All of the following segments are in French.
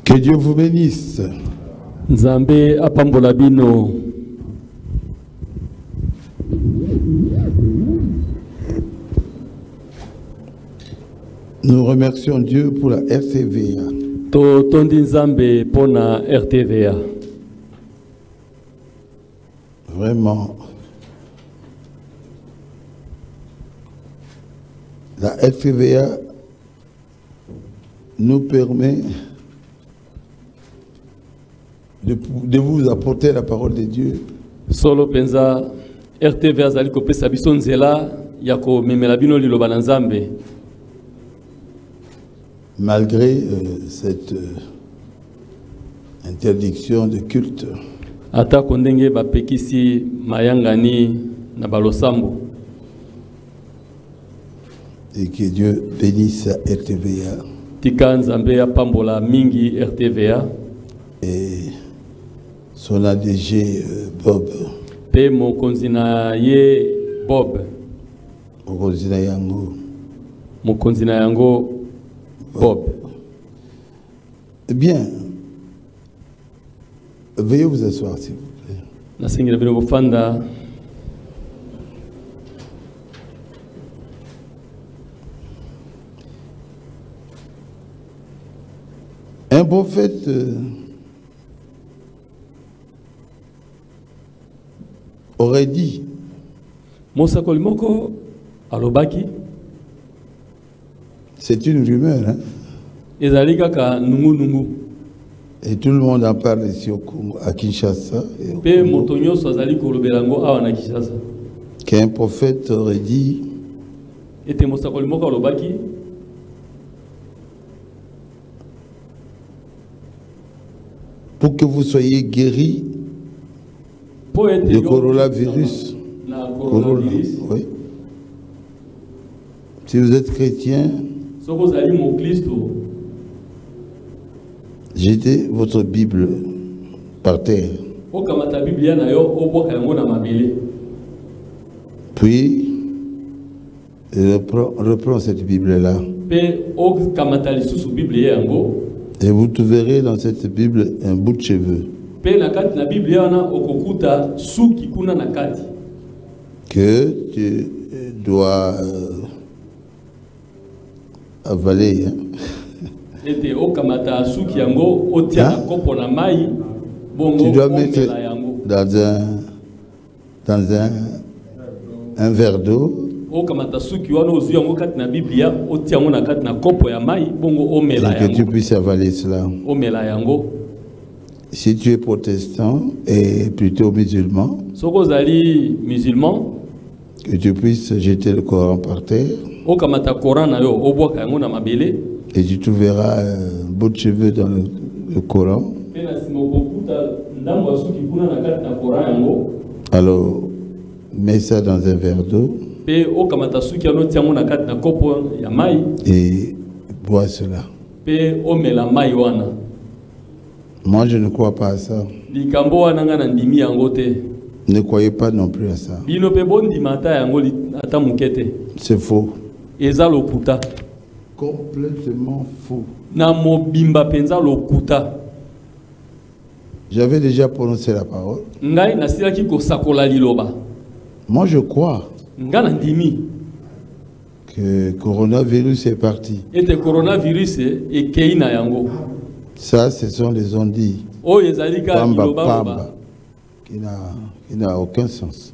Que Dieu vous bénisse. Nzambe apambola bino. Nous remercions Dieu pour la RTVA. Tondi Nzambe pona RTVA. Vraiment, la RTVA nous permet de vous apporter la parole de Dieu. Solo penza RTVA zali kopesa biso nzela ya ko memela bino liloba na Nzambe. Malgré cette interdiction de culte. Ata kondenge bapekisi mayangani na balosambo. Et que Dieu bénisse RTVA. Tika Nzambe apambola mingi RTVA. Et son ADG Bob. Pe mokonzi na ye Bob. Mokonzi na yango. Mokonzi na yango Bob. Eh bien, veuillez vous asseoir s'il vous plaît. Nasengela bino bofanda. Un prophète aurait dit, Mosakoli moko alobaki, c'est une rumeur, hein? ezali kaka nungu nungu. Et tout le monde en parle ici au Congo, à Kinshasa. Pe moto nyonso azali kolobela ngo awa na Kinshasa. Qu'un prophète aurait dit, ete mosakoli moko alobaki, pour que vous soyez guéris du coronavirus. Oui. Si vous êtes chrétien, jetez votre Bible par terre. Puis, reprends cette Bible-là. Et vous verrez dans cette Bible un bout de cheveux. Que tu dois avaler. Hein? Tu dois mettre dans un verre d'eau. Et que tu puisses avaler cela. Si tu es protestant et plutôt musulman, que tu puisses jeter le Coran par terre. Et tu trouveras un bout de cheveux dans le Coran. Alors, mets ça dans un verre d'eau. Et bois cela. Moi, je ne crois pas à ça. Ne croyez pas non plus à ça. C'est faux. Complètement faux. J'avais déjà prononcé la parole. Moi, je crois que le coronavirus est parti. Ça, ce sont les ondits. Pamba, pamba, qui n'a aucun sens.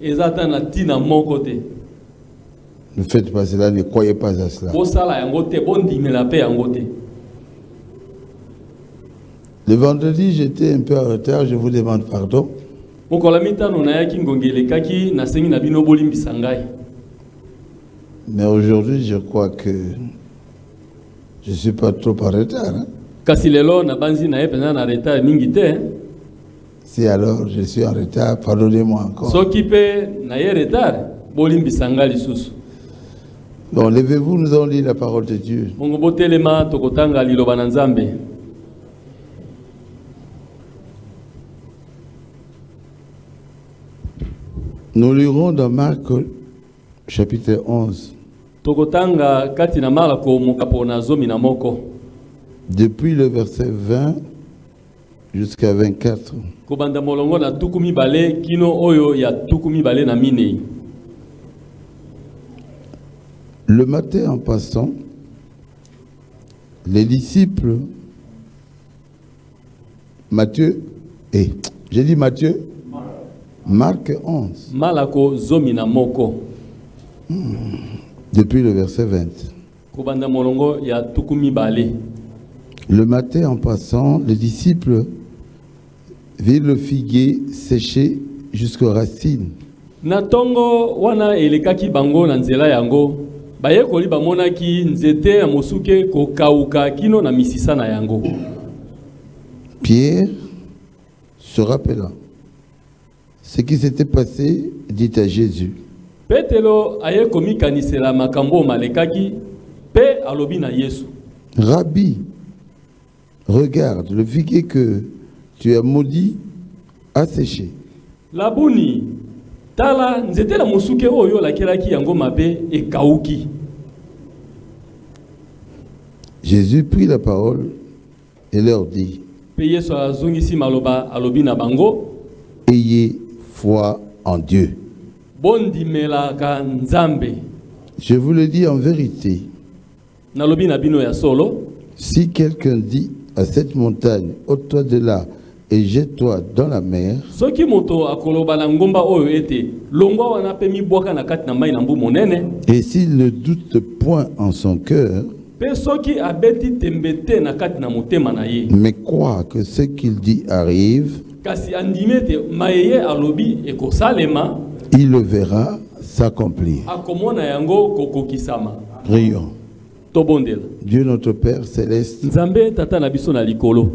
Ne faites pas cela, ne croyez pas à cela. Le vendredi, j'étais un peu en retard, je vous demande pardon. Mais aujourd'hui, je crois que je ne suis pas trop en retard. Hein? Si alors je suis en retard, pardonnez-moi encore. Bon, levez-vous, nous allons lire la parole de Dieu. Nous lirons dans Marc chapitre 11. Depuis le verset 20 jusqu'à 24. Kobanda molongo na tukumi bale kino oyo ya tukumi bale na minei. Le matin en passant, les disciples, Matthieu, j'ai dit Matthieu, Marc 11. Malako zomina moko. Depuis le verset 20. Kobanda molongo ya tukumi bale. Le matin en passant, les disciples virent le figuier séché jusqu'aux racines. Natongo wana elekaki bango na nzela yango. Bayekoli bamonaki nzete ya mosuke ko kauka kino na misisa na yango. Pierre, se rappelant ce qui s'était passé, dit à Jésus. Petelo ayekomi kanisela makambo malekaki pe alobi na Yesu. Rabbi, regarde, le figuier que tu as maudit a séché. Labuni, tala nzete la mosuke oyo lakelaki yango mabe e kauki. Jésus prit la parole et leur dit. Pe Yesu azongisi maloba alobi na bango. Ayez foi en Dieu. Bondimela ka nzambe. Je vous le dis en vérité. Nalobi na bino ya solo. Si quelqu'un dit à cette montagne, ôte-toi de là et jette-toi dans la mer. Soki moto akoloba na ngomba oyo ete longwa wana pe mibwaka na kati na mai na mbu monene. Et s'il ne doute point en son cœur, pe soki abeti tembete na kati na motema na ye, mais croit que ce qu'il dit arrive, kasi andimete maye alobi ekosalema, il le verra s'accomplir. Akomona yango kokokisama. Prions. Tobondela. Dieu notre Père céleste, Nzambe tata na biso na likolo.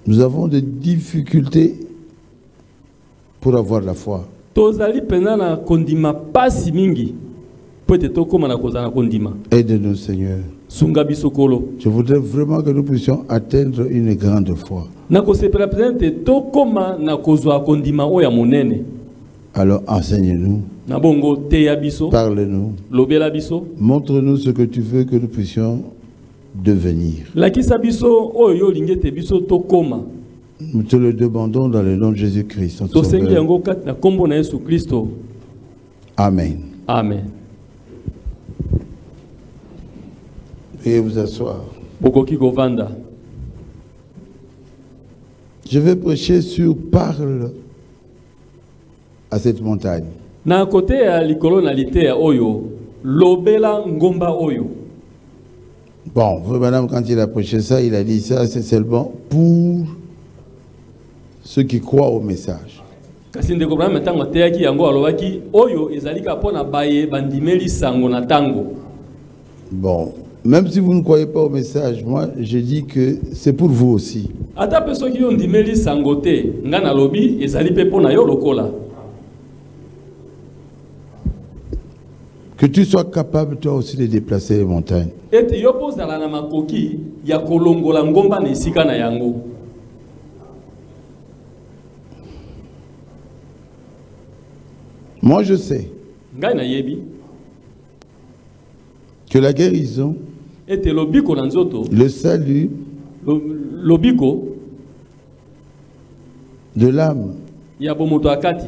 Nous avons des difficultés pour avoir la foi. Tozali pena na kondima pasi mingi. Peut-être tokoma na kozana kondima. Aide-nous Seigneur. Sunga biso kolo. Je voudrais vraiment que nous puissions atteindre une grande foi. Na kosepela peut-être tokoma na kozwa kondima oya monene. Alors enseigne-nous. Na bongo teya biso. Parle-nous. Lobela biso. Montre-nous ce que tu veux que nous puissions devenir. Lakisa biso oyo lingete biso tokoma. Nous te le demandons dans le nom de Jésus-Christ. Tosengi yango kat na kombo na Yesu Kristo. Amen. Amen. Veuillez vous asseoir. Bokoki govanda. Je vais prêcher sur parle à cette montagne. Na côté ya likolo na lite ya oyo, lobela ngomba oyo. Bon, madame, quand il a prêché ça, il a dit ça, c'est seulement pour ceux qui croient au message. Kasi ndeko Abraham tango teyaki yango alobaki oyo ezalika pona baye bandimeli sango na tango. Bon, même si vous ne croyez pas au message, moi je dis que c'est pour vous aussi. Ata peso ki yo ndimeli sango te, ngana lobi ezali pe pona yo lokola. Que tu sois capable toi aussi de déplacer les montagnes. Ete yo pozala na makoki ya kolongola ngomba na esika na yango. Moi je sais Ngai na yebi que la guérison, ete lobiko na nzoto, le salut, lobiko de l'âme ya bomoto akati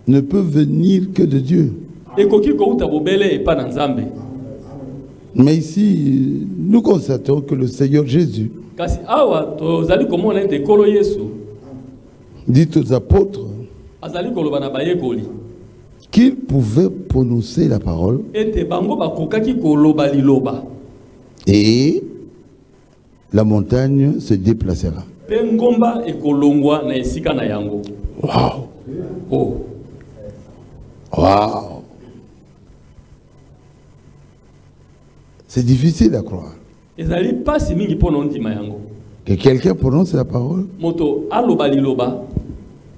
ne peut venir que de Dieu. Ekoki ko uta bobele epa na Nzambe. Mais ici, nous constatons que le Seigneur Jésus Kasi awa tozali komona ete kolo Yesu dit aux apôtres azali koloba na bayekoli qu'ils pouvaient prononcer la parole ete bango bakokaki koloba liloba et la montagne se déplacera. pe ngomba ekolongwa na esika na yango. Wow! Oh. Wow! C'est difficile à croire. Ezali pasi mingi pona ndima yango. Que quelqu'un prononce la parole Moto aloba liloba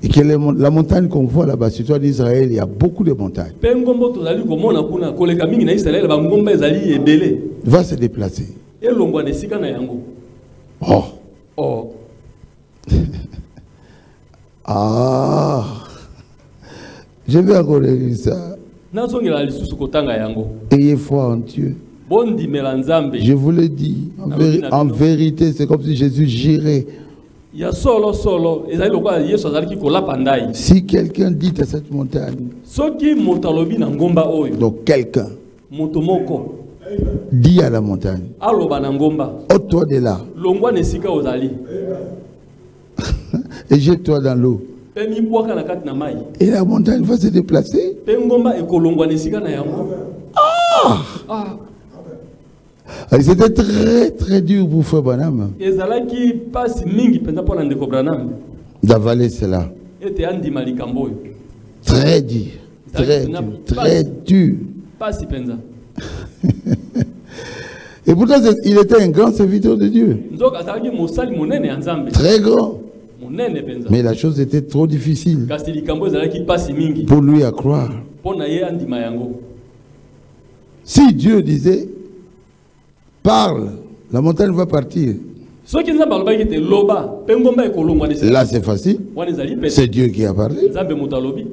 et que la montagne qu'on voit là-bas, sur toi d'Israël, il y a beaucoup de montagnes. pe ngombo tozali komona kuna koleka mingi na Israël ba ngomba ezali ebele. Va se déplacer. Elongwa na esika na yango. Oh! Oh. Ah! Je vais encore lire ça. Nazongela lisusu kotanga yango. Ayez foi en Dieu. Bondi melanzambe. Je vous le dis, en vérité, c'est comme si Jésus girait Ya solo solo ezali lokwa Yesu azali ki kolapa ndai. Si quelqu'un dit à cette montagne, Soki motalobi na ngomba oyo. donc quelqu'un Motomoko dit à la montagne, aloba na ngomba. ôte-toi de là Longwa nesika ozali. et jette-toi dans l'eau. Pe mi bwaka na kati na mai. Et la montagne va se déplacer. Pe ngomba ekolongwa nesika na yango. Et c'était très très dur pour Frère Branham Ezalaki pasi mingi penza pona ndeko Branham. d'avaler cela. Ete andima likambo oyo. Très dur, très dur, très dur. Pasi penza. Et pourtant, il était un grand serviteur de Dieu. Nzoka azalaki mosali monene ya Nzambe. Très grand. Monene penza. Mais la chose était trop difficile Kasi likambo ezalaki pasi mingi. pour lui à croire. Pona ye andima yango. Si Dieu disait, parle, la montagne va partir. Soki Nzambe alobaki te loba, pe ngomba ekolongwa nesika. Là, c'est facile. Wana ezali pete. C'est Dieu qui a parlé. Nzambe motalobi.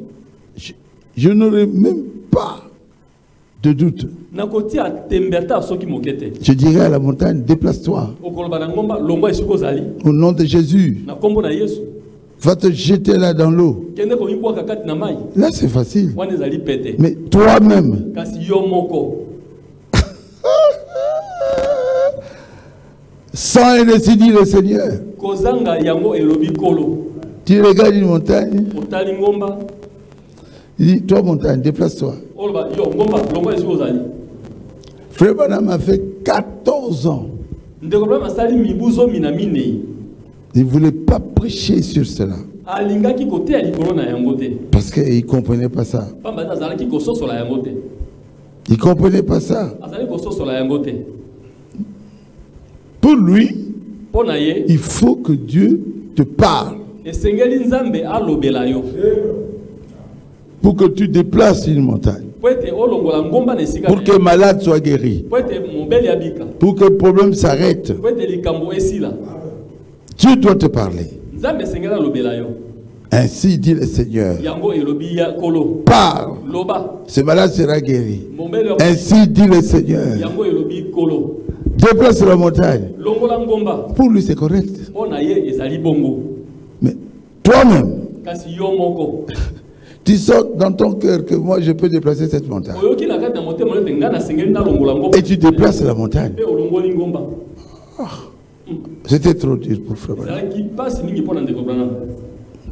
Je n'aurais même pas de doute. Nakoti a tembeta soki mokete. Je dirais à la montagne, déplace-toi. Okoloba na ngomba longwa esiko ozali. Au nom de Jésus, Na kombo na Yesu. va te jeter là dans l'eau. Kende ko mibwaka kati na mai. Là, c'est facile. Wana ezali pete. Mais toi-même, Kasi yo moko. sans ainsi dire le Seigneur, Kozanga yango elobi kolo. tu regardes une montagne, Otali ngomba. il dit, toi montagne, déplace-toi. Oloba yo ngomba longwa esiko ozali. Frère Branham a fait 14 ans. Ndeko Branham asali mibuzo mina minei. Il ne voulait pas prêcher sur cela. Alingaki kote ya likolo na yango te. Parce qu'il ne comprenait pas ça. Pamba azalaki kososola yango te. Il ne comprenait pas ça. Azali kososola yango te. Pour lui, Pona ye il faut que Dieu te parle. esengeli Nzambe alobela yo. Pour que tu déplaces une montagne. Po ete olongola ngomba na esika. Pour que le malade soit guéri. Po ete mobeli abika. Pour que le problème s'arrête. Po ete likambo esila. Dieu doit te parler. Nzambe esengeli alobela yo. Ainsi dit le Seigneur. Yango elobi ya kolo. Parle. Loba. Ce malade sera guéri. Mobeli Ainsi dit le Seigneur. yango elobi kolo. Déplace la montagne. Longola ngomba. Pour lui, c'est correct. Pona ye ezali bongo. Mais toi-même, Kasi yo moko. tu sens dans ton cœur que moi, je peux déplacer cette montagne. Oyoki na kati na motema nete ngana sengeli na longola ngomba. Et tu déplaces la montagne. Pe olongoli ngomba. C'était trop dur pour Frère Branham. Ezalaki pasi mingi pona ndeko Branham.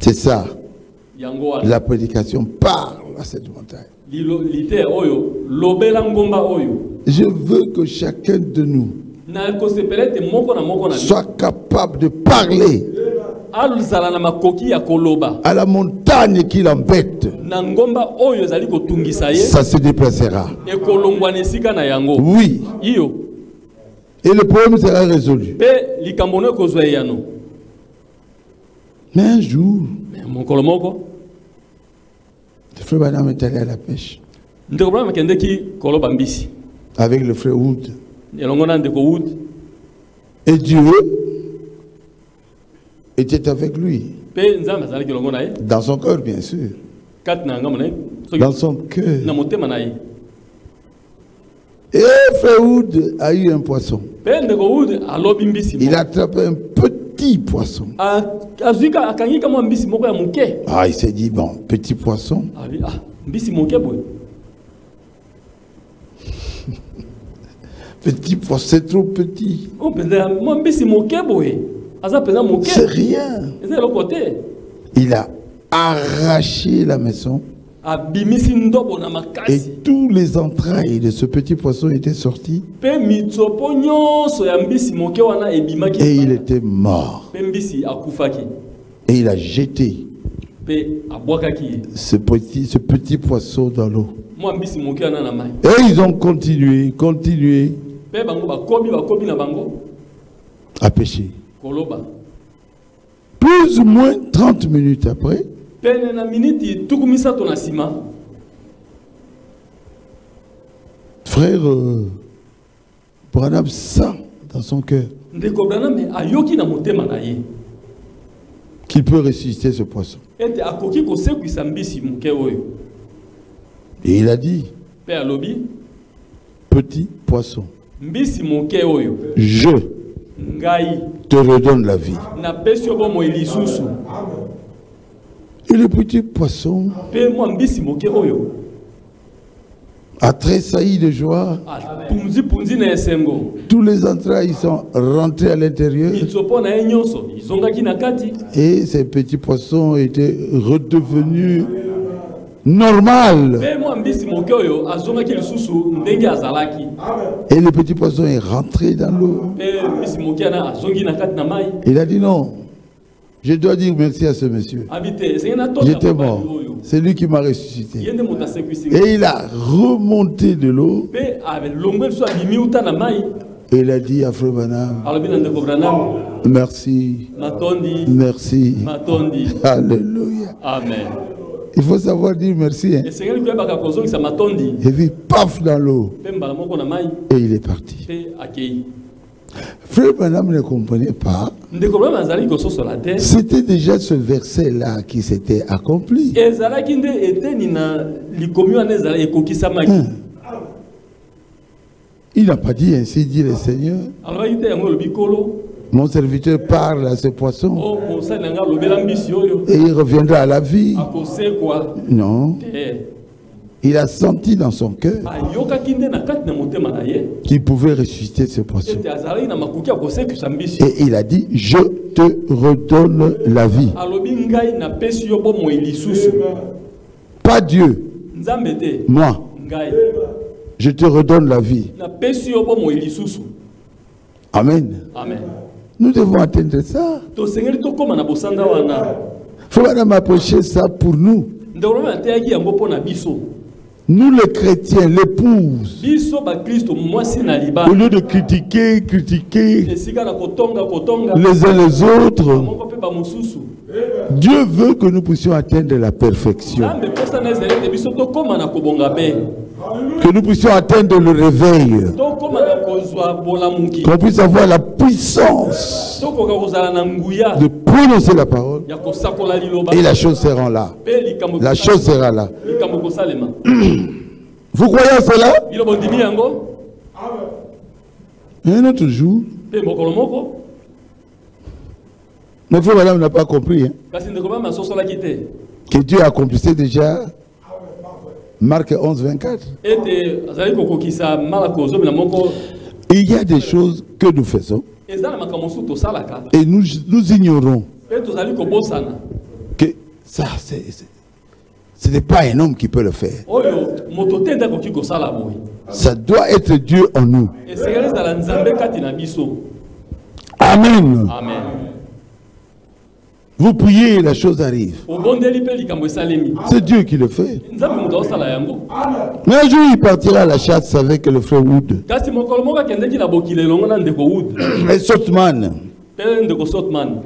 C'est ça. Yango wana. La prédication parle à cette montagne. Lite oyo lobela ngomba oyo. Je veux que chacun de nous Na kosepela ete moko na moko na soit capable de parler aluzala na makoki ya koloba. à la montagne qui l'embête. Na ngomba oyo ezali kotungisa ye. Ça se déplacera. Ekolongwa na esika na yango. Oui. Iyo. Et le problème sera résolu. Pe likambo no ekozwa yano. Mais un jour, Mokolo moko. le frère Branham est allé à la pêche Ndeko Branham akendeki koloba mbisi. avec le frère Wood. Elongo na ndeko Wood. Et Dieu était avec lui. Pe nzambe azali kelongo na ye. Dans son cœur, bien sûr. Kati na ngamo na ye. Dans son cœur. Na motema na ye. Et frère Wood a eu un poisson. Pe ndeko Wood alobi mbisi. Il a attrapé un petit poisson. Azuika akangi kama mbisi moko ya muke. Ah, il s'est dit, bon, petit poisson. Mbisi moke boy. Petit poisson, c'est trop petit. Oh, penza mo mbisi moke boy. Aza penza moke. C'est rien. Eza le côté. Il a arraché la maison. Abimisi ndobo na Et makasi. tous les entrailles de ce petit poisson étaient sortis. Pe mitsopo nyonso ya mbisi moke wana ebimaki. Et il était mort. Pe mbisi akufaki. Et il a jeté Pe abwakaki. ce petit poisson dans l'eau. Mo mbisi moke wana na mai. Et ils ont continué Pe bango bakobi na bango. à pêcher. Koloba. Plus ou moins 30 minutes après, Pene na miniti tukumisa to na sima. frère Branham sent dans son cœur Ndeko Branham ayoki na motema na ye. qu'il peut ressusciter ce poisson. Ete akoki kosekwisa mbisi moke oyo. Et il a dit, Pe alobi petit poisson, mbisi moke oyo. je Ngai te redonne la vie. napesi yo bomoi lisusu Et le petit poisson mpe mwa mbisi moke oyo a tressailli de joie. punzi na esengo Tous les entrailles sont rentrés à l'intérieur. mitsopo na ye nyonso izongaki na kati Et ces petits poissons étaient redevenus normal. mpe mwa mbisi moke oyo azongaki lisusu ndenge azalaki Et le petit poisson est rentré dans l'eau. mpe mbisi moke ana azongi na kati na mai Il a dit non, je dois dire merci à ce monsieur. abi te esengeli natonda J'étais mobali mort. oyo C'est lui qui m'a ye ressuscité. nde moto asekwisi Et il a remonté de l'eau. mpe alongwe liso abimi uta na mai Et il a dit à Frère Branham, alobi na ndeko branam merci, natondi merci. natondi Alléluia. amen Il faut savoir dire merci. Hein. esengeli koyebaka kozongisa matondi Et puis, paf, dans l'eau. mpe mbala moko na mai Et il est parti. mpe akei Frère Branham ne comprenait pas. ndeko branam azalaki kososola te C'était déjà ce verset-là qui s'était accompli. ezalaki nde eteni na likomi wana ezala ekokisamaki Il n'a pas dit ainsi, dit le Seigneur. alobaki te yango olobi kolo Mon serviteur parle à ce poisson o mosali na ngai alobela mbisi oyo et il reviendra à la vie. akosekwa Non, te il a senti dans son cœur ayokaki nde na kati na motema na ye qu'il pouvait ressusciter ce poisson. ete azalaki na makoki ya kosekisa mbisi Et il a dit, je te redonne la vie. alobi ngai napesi yo bomoi lisusu Pas Dieu, nzambe te moi, ngai je te redonne la vie. napesi yo bomoi lisusu Amen. amen Nous devons atteindre ça. tosengeli tokóma na bosanda wana Il faut m'a prêché ça pour nous. ndeko lobi ateyaki yango mpo na biso Nous les chrétiens, l'épouse, biso bakristo mwasi na au libala lieu de critiquer esika na kotonga les uns les autres, moko mpe bamosusu Dieu veut que nous puissions atteindre la perfection, nzambe mposana ezali ete biso tokóma na kobonga mpe que nous puissions atteindre le réveil, tokóma na kozwa bolamuki qu'on puisse avoir la puissance tokoka kozala na nguya de prononcer la parole ya kosakola liloba et la chose sera là. mpe likambo La chose sera là. likambo kosalema Vous croyez à cela? bilobo ndimi yango Un autre jour, mpe mokolo moko mais frère madame n'a pas compris hein, kasi ndeko bama asosolaki te que Dieu accomplissait déjà Marc 11, 24. ete azali kokokisa mala kozomela moko Il y a des choses que nous faisons eza na makambo mosusu tosalaka et nous ignorons mpe tozali kobosana que ça, ce n'est pas un homme qui peut le faire. oyo moto te nde akoki kosala boye Ça doit être Dieu en nous. esengeli ezala nzambe kati na biso Amen. amen Vous priez et la chose arrive. obondeli mpe likambo esalemi C'est Dieu qui le fait. nzambe moto aosala yango Mais un jour, il partira à la chasse avec le frère Wood. kasi mokolo moko akendeki na bokili elongo na ndeko wood Et Sotman, mpe ndeko sotman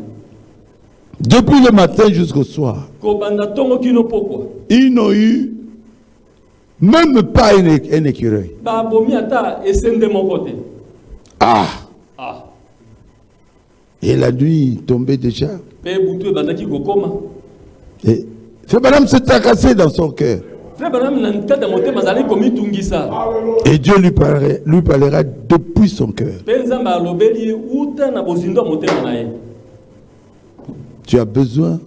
depuis le matin jusqu'au soir, kobanda ntongo kino pokwa ils n'ont eu même pas un écureuil. babomi ata esende moko te Ah! ah Et la nuit tombait déjà. mpe butu ebandaki kokoma Et frère madame s'est tracassé dans son cœur. frère banam na kati ya motema azali komitungisa Et Dieu lui parlera depuis son cœur. mpe nzambe alobeli ye uta na bozindo ya motema na ye Tu as besoin.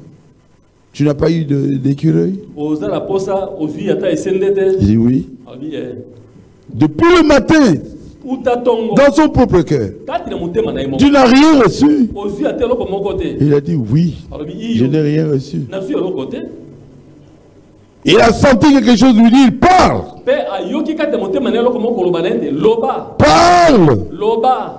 Tu n'as pas eu d'écureuil? oza na posa ozwi ata esende te Il dit oui. alobi Depuis le matin, uta ntongo dans son propre cœur, kati na motema na ye moko tu n'as rien reçu. ozwi ata eloko moko te Il a dit oui. alobi Je iyo n'ai rien reçu. nazwi eloko te Il a senti quelque chose lui dire parle. mpe ayoki kati ya motema na ye eloko moko koloba na ye te loba Parle. loba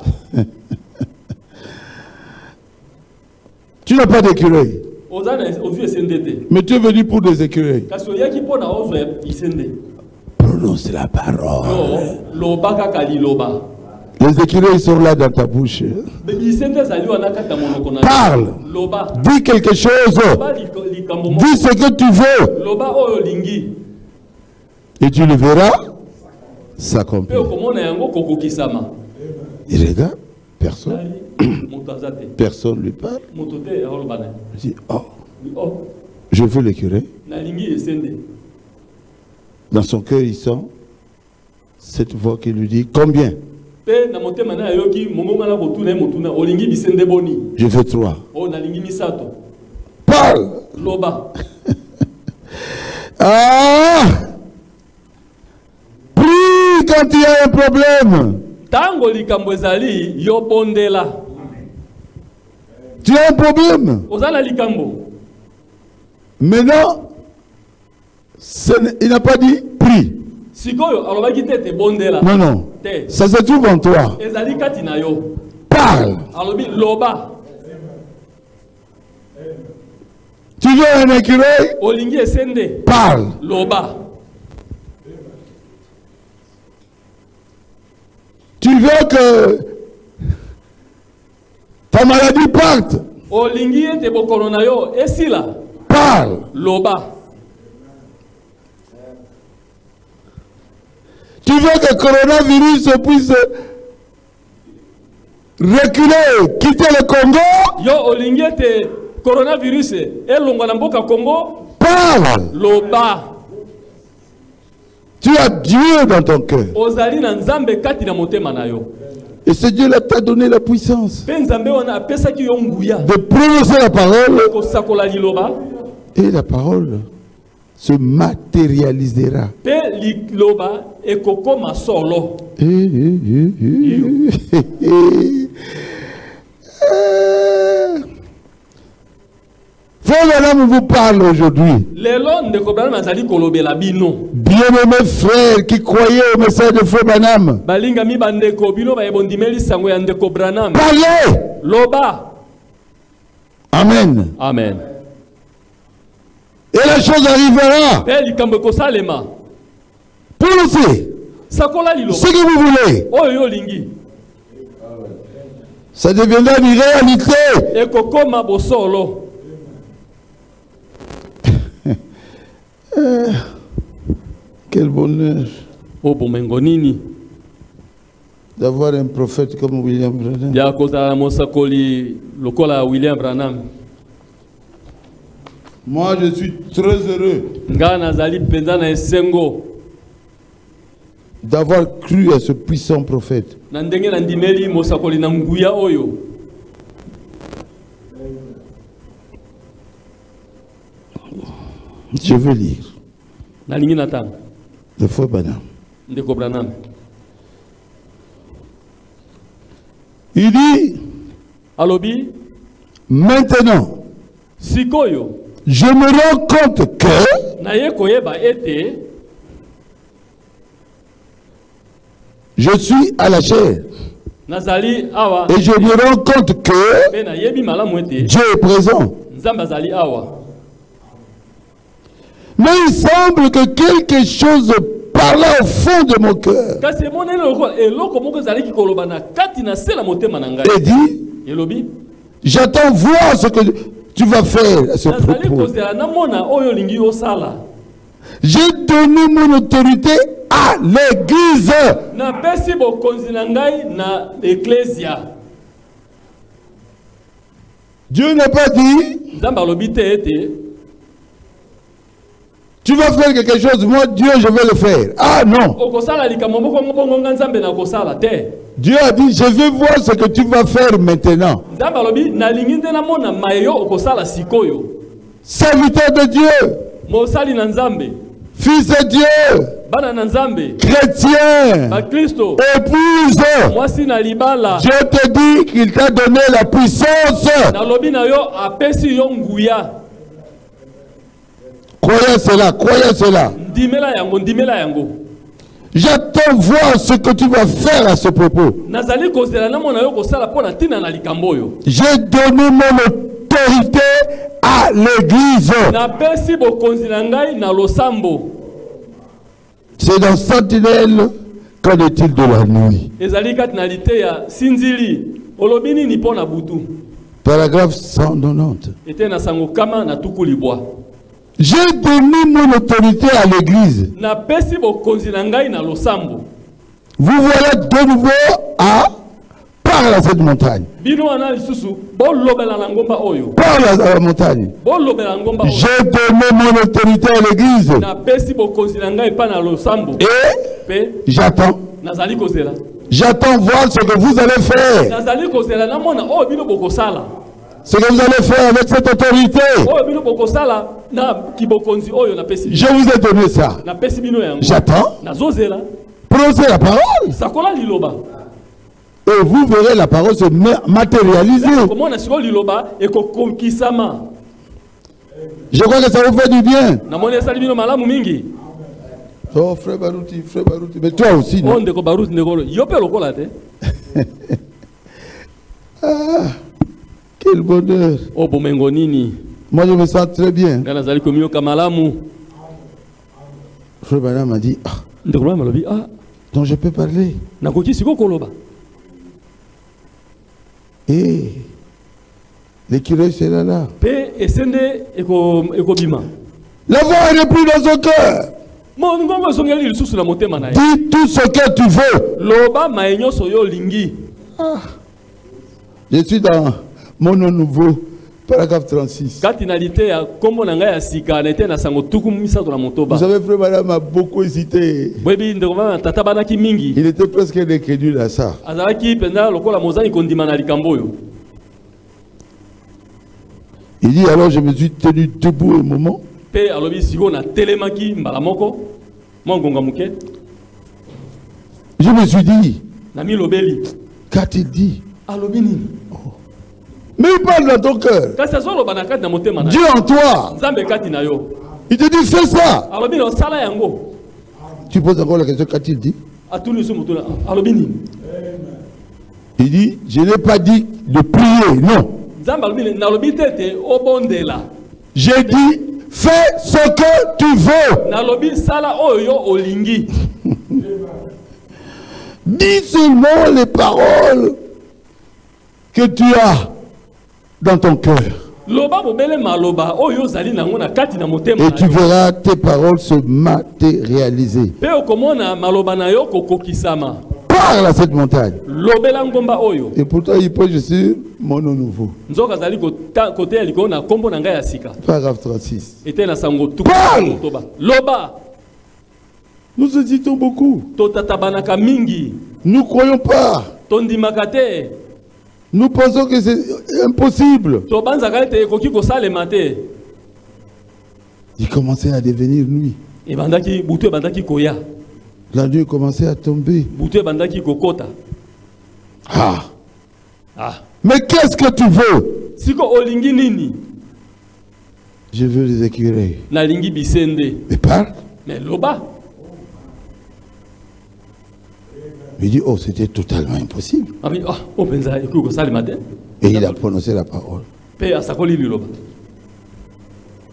Tu n'as pas d'écureuil. oza na ozwi esende te Mais tu es venu pour des écureuils. kasi oyaki mpo na ozwa isende Prononce la parole. yo loba kaka liloba Les écureuils sont là dans ta bouche. isende ezali wana kati ya monoko na Parle. loba Dis quelque chose. loba likambo moko Dis ce que tu veux. loba oyo olingi Et tu le verras mpe s'accomplir. okomona yango kokokisama Il regarde. Personne. moto aza te Personne lui parle. moto te aoloba na ye Il dit, oh, oh je veux l'écureuil. nalingi esende Dans son cœur, il sent cette voix qui lui dit, combien? Pe na motema na yoki mongonga na kotuna motuna olingi bisende boni. Je fais 3. Oh na lingi misato. Parle. Loba. Ah! Plus quand il y a un problème. Tango likambo ezali yo bondela. Tu as un problème. Ozala likambo. Maintenant, il n'a pas dit prie. Sikoyo alobaki tete bondela. Non, non. Te. Ça se trouve en toi. Ezali kati na yo. Parle. Alobi loba. Tu veux un écureuil? Olingi esende. Parle. Loba. Tu veux que ta maladie parte? Olingi ete bokono na yo esila. Parle. Loba. Tu veux que le coronavirus puisse reculer, quitter le Congo? Yo olingi ete coronavirus elonga na mboka Congo. Parle. Loba. Tu as Dieu dans ton cœur. Ozali na nzambe kati na motema na yo. Et ce Dieu-là t'a donné la puissance Pe nzambe wana apesaki yo nguya. de prononcer la parole. Kosakola liloba. Et la parole se matérialisera. Pe liloba ekokoma solo. Frère Branham vous parle aujourd'hui. Lelo ndeko Branham azali kolobela bino. Bien-aimés frères qui croyaient au message de Frère Branham. Balinga mi bandeko bino ba ebondimeli sango ya ndeko Branham. Parlez. Loba. Amen. Amen. Et la chose arrivera. Pe likambo kosalema. Prononcez Sakola liloba. ce que vous voulez. Oyo lingi. Ça deviendra une réalité. Ekokoma bosolo. Quel bonheur O bomengo nini. d'avoir un prophète comme William Branham. Ya kozala mosakoli lokola William Branham. Moi, je suis très heureux Nga nazali penza na esengo. d'avoir cru à ce puissant prophète. Na ndenge na ndimeli mosakoli na nguya oyo. Je veux lire Na lingi natanga. le Frère Branham. Ndeko Branham. Il dit, Alobi, maintenant, sikoyo. je me rends compte que Na ye koyeba ete. je suis à la chair. Nazali awa. Et je me rends compte que Pe na yebi malamu ete. Dieu est présent. Nzambe azali awa. Mais il semble que quelque chose parla au fond de mon cœur. Kasi monene eloko moko ezali koloba na kati na se la motema na ngai. Et dit, Elobi. j'attends voir ce que tu vas faire à ce Nazali propos. kozela na mona oyo lingi osala. J'ai donné mon autorité à l'église. Na pesi bokonzi na ngai na ecclesia. Dieu n'a pas dit, Nzambe alobi te ete. tu vas faire quelque chose, moi Dieu je vais le faire. Ah non. Okosala likambo moko bongo nga Nzambe na kosala te. Dieu a dit, je vais voir ce que tu vas faire maintenant. Nzambe alobi na lingi nde na mona mayo okosala sikoyo. Serviteur de Dieu, Mosali na Nzambe. fils de Dieu, Bana na Nzambe. chrétien, Ba Kristo. épouse. Mwasi na libala. Je te dis qu'il t'a donné la puissance. Na lobi na yo apesi yo nguya. Croyez cela, croyez cela. Ndimela yango, ndimela yango. J'attends voir ce que tu vas faire à ce propos. Nazali kozela na mona yo kosala pona tina na likambo yo. J'ai donné mon autorité à l'église. Na pesi bokonzi na ngai na losambo. C'est dans Sentinelle, qu'en est-il de la nuit? Ezali kati na liteya sinzili. Olobi nini pona butu. Paragraphe 190. Ete na sango kama na tuku libwa. J'ai donné mon autorité à l'église. Na pesi bokonzi na ngai na losambo. Vous voilà de nouveau à parler à cette montagne. Bino wana lisusu bo lobela na ngomba oyo. Parle à la montagne. Bo lobela na ngomba oyo. J'ai donné mon autorité à l'église. Na pesi bokonzi na ngai pa na losambo. Et Pe j'attends. nazali kozela. J'attends voir ce que vous allez faire. nazali kozela namona oyo bino bokosala. Ce que vous allez faire avec cette autorité. Oyo bino bokosala na kibokonzi oyo na pesi. Je vous ai donné ça. Na pesi bino yango. J'attends. Nazozela. Prononcez la parole. Sakola liloba. Et vous verrez la parole se matérialiser. Comment on a sur liloba et kokokisama. Je crois que ça vous fait du bien. Namone sali bino malamu mingi. Oh frère Barouti, mais toi aussi. Non? On de ko Barouti ndekolo. Yope lokola te. Ah, quel bonheur. Oh bomengo nini. Moi je me sens très bien. Ngana zali komio kamalamu. Frère Bana m'a dit, ah, ndekolo malobi ah, donc je peux parler. nakoki siko koloba. Et l'écureuil c'est là. Pe esende eko bima. La voix est reprise dans son cœur. Mon ngongo songeli lisusu na motema na ye. Dis tout ce que tu veux. Loba maenyo soyo lingi. Ah. Je suis dans mon nom nouveau, paragraphe 36. Katinalité ya kombo na ngai ya sika na ete na sango tuku misato na motoba. Vous savez, frère Madame a beaucoup hésité. Bwebi ndekoma tata banaki mingi. Il était presque incrédule à ça. Azalaki penda lokola mozani kondima na likambo oyo. Il dit alors je me suis tenu debout un moment. Pe alobi siko na telemaki mbala moko. Mongonga muke. Je me suis dit, Na mi lobeli. qu'a-t-il dit? Alobi nini? Mais il parle dans ton cœur. Kasi azoloba na kati na motema na. Dieu en toi. Nzambe kati na yo. Il te dit fais ça. Alobi no sala yango. Tu poses encore la question, qu'a-t-il dit? Atuni su mutuna. Alobi nini? Il dit, je n'ai pas dit de prier, non. Nzambe alobi na lobi tete obondela. J'ai dit, fais ce que tu veux. Na lobi sala oyo olingi. Dis seulement les paroles que tu as dans ton cœur. Loba bobele maloba oyo zali nango na kati na motema. Et tu verras tes paroles se matérialiser. Pe okomona maloba na yo kokokisama. Parle à cette montagne. Lobela ngomba oyo. Et pourtant il pose sur mon nom nouveau. Nzoka zali kote ya likona kombo na ngai ya sika. Paragraphe 36. Ete na sango tuku. Parle! Loba. Nous hésitons beaucoup. Totatabanaka mingi. Nous ne croyons pas. Tondimaka te. Nous pensons que c'est impossible. Tobanzaka ete ekoki kosalema te. Il commençait à devenir nuit. Ebandaki butu ebandaki koya. La nuit commençait à tomber. Butu ebandaki kokota. Ah. Ah. Mais qu'est-ce que tu veux? Siko olingi nini? Je veux les écureuils. Na lingi bisende. Mais parle. Mais loba. Il dit, oh, c'était totalement impossible. Abi ah, openza ekuko salema te. Et il a prononcé la parole. Pe asakoli liloba.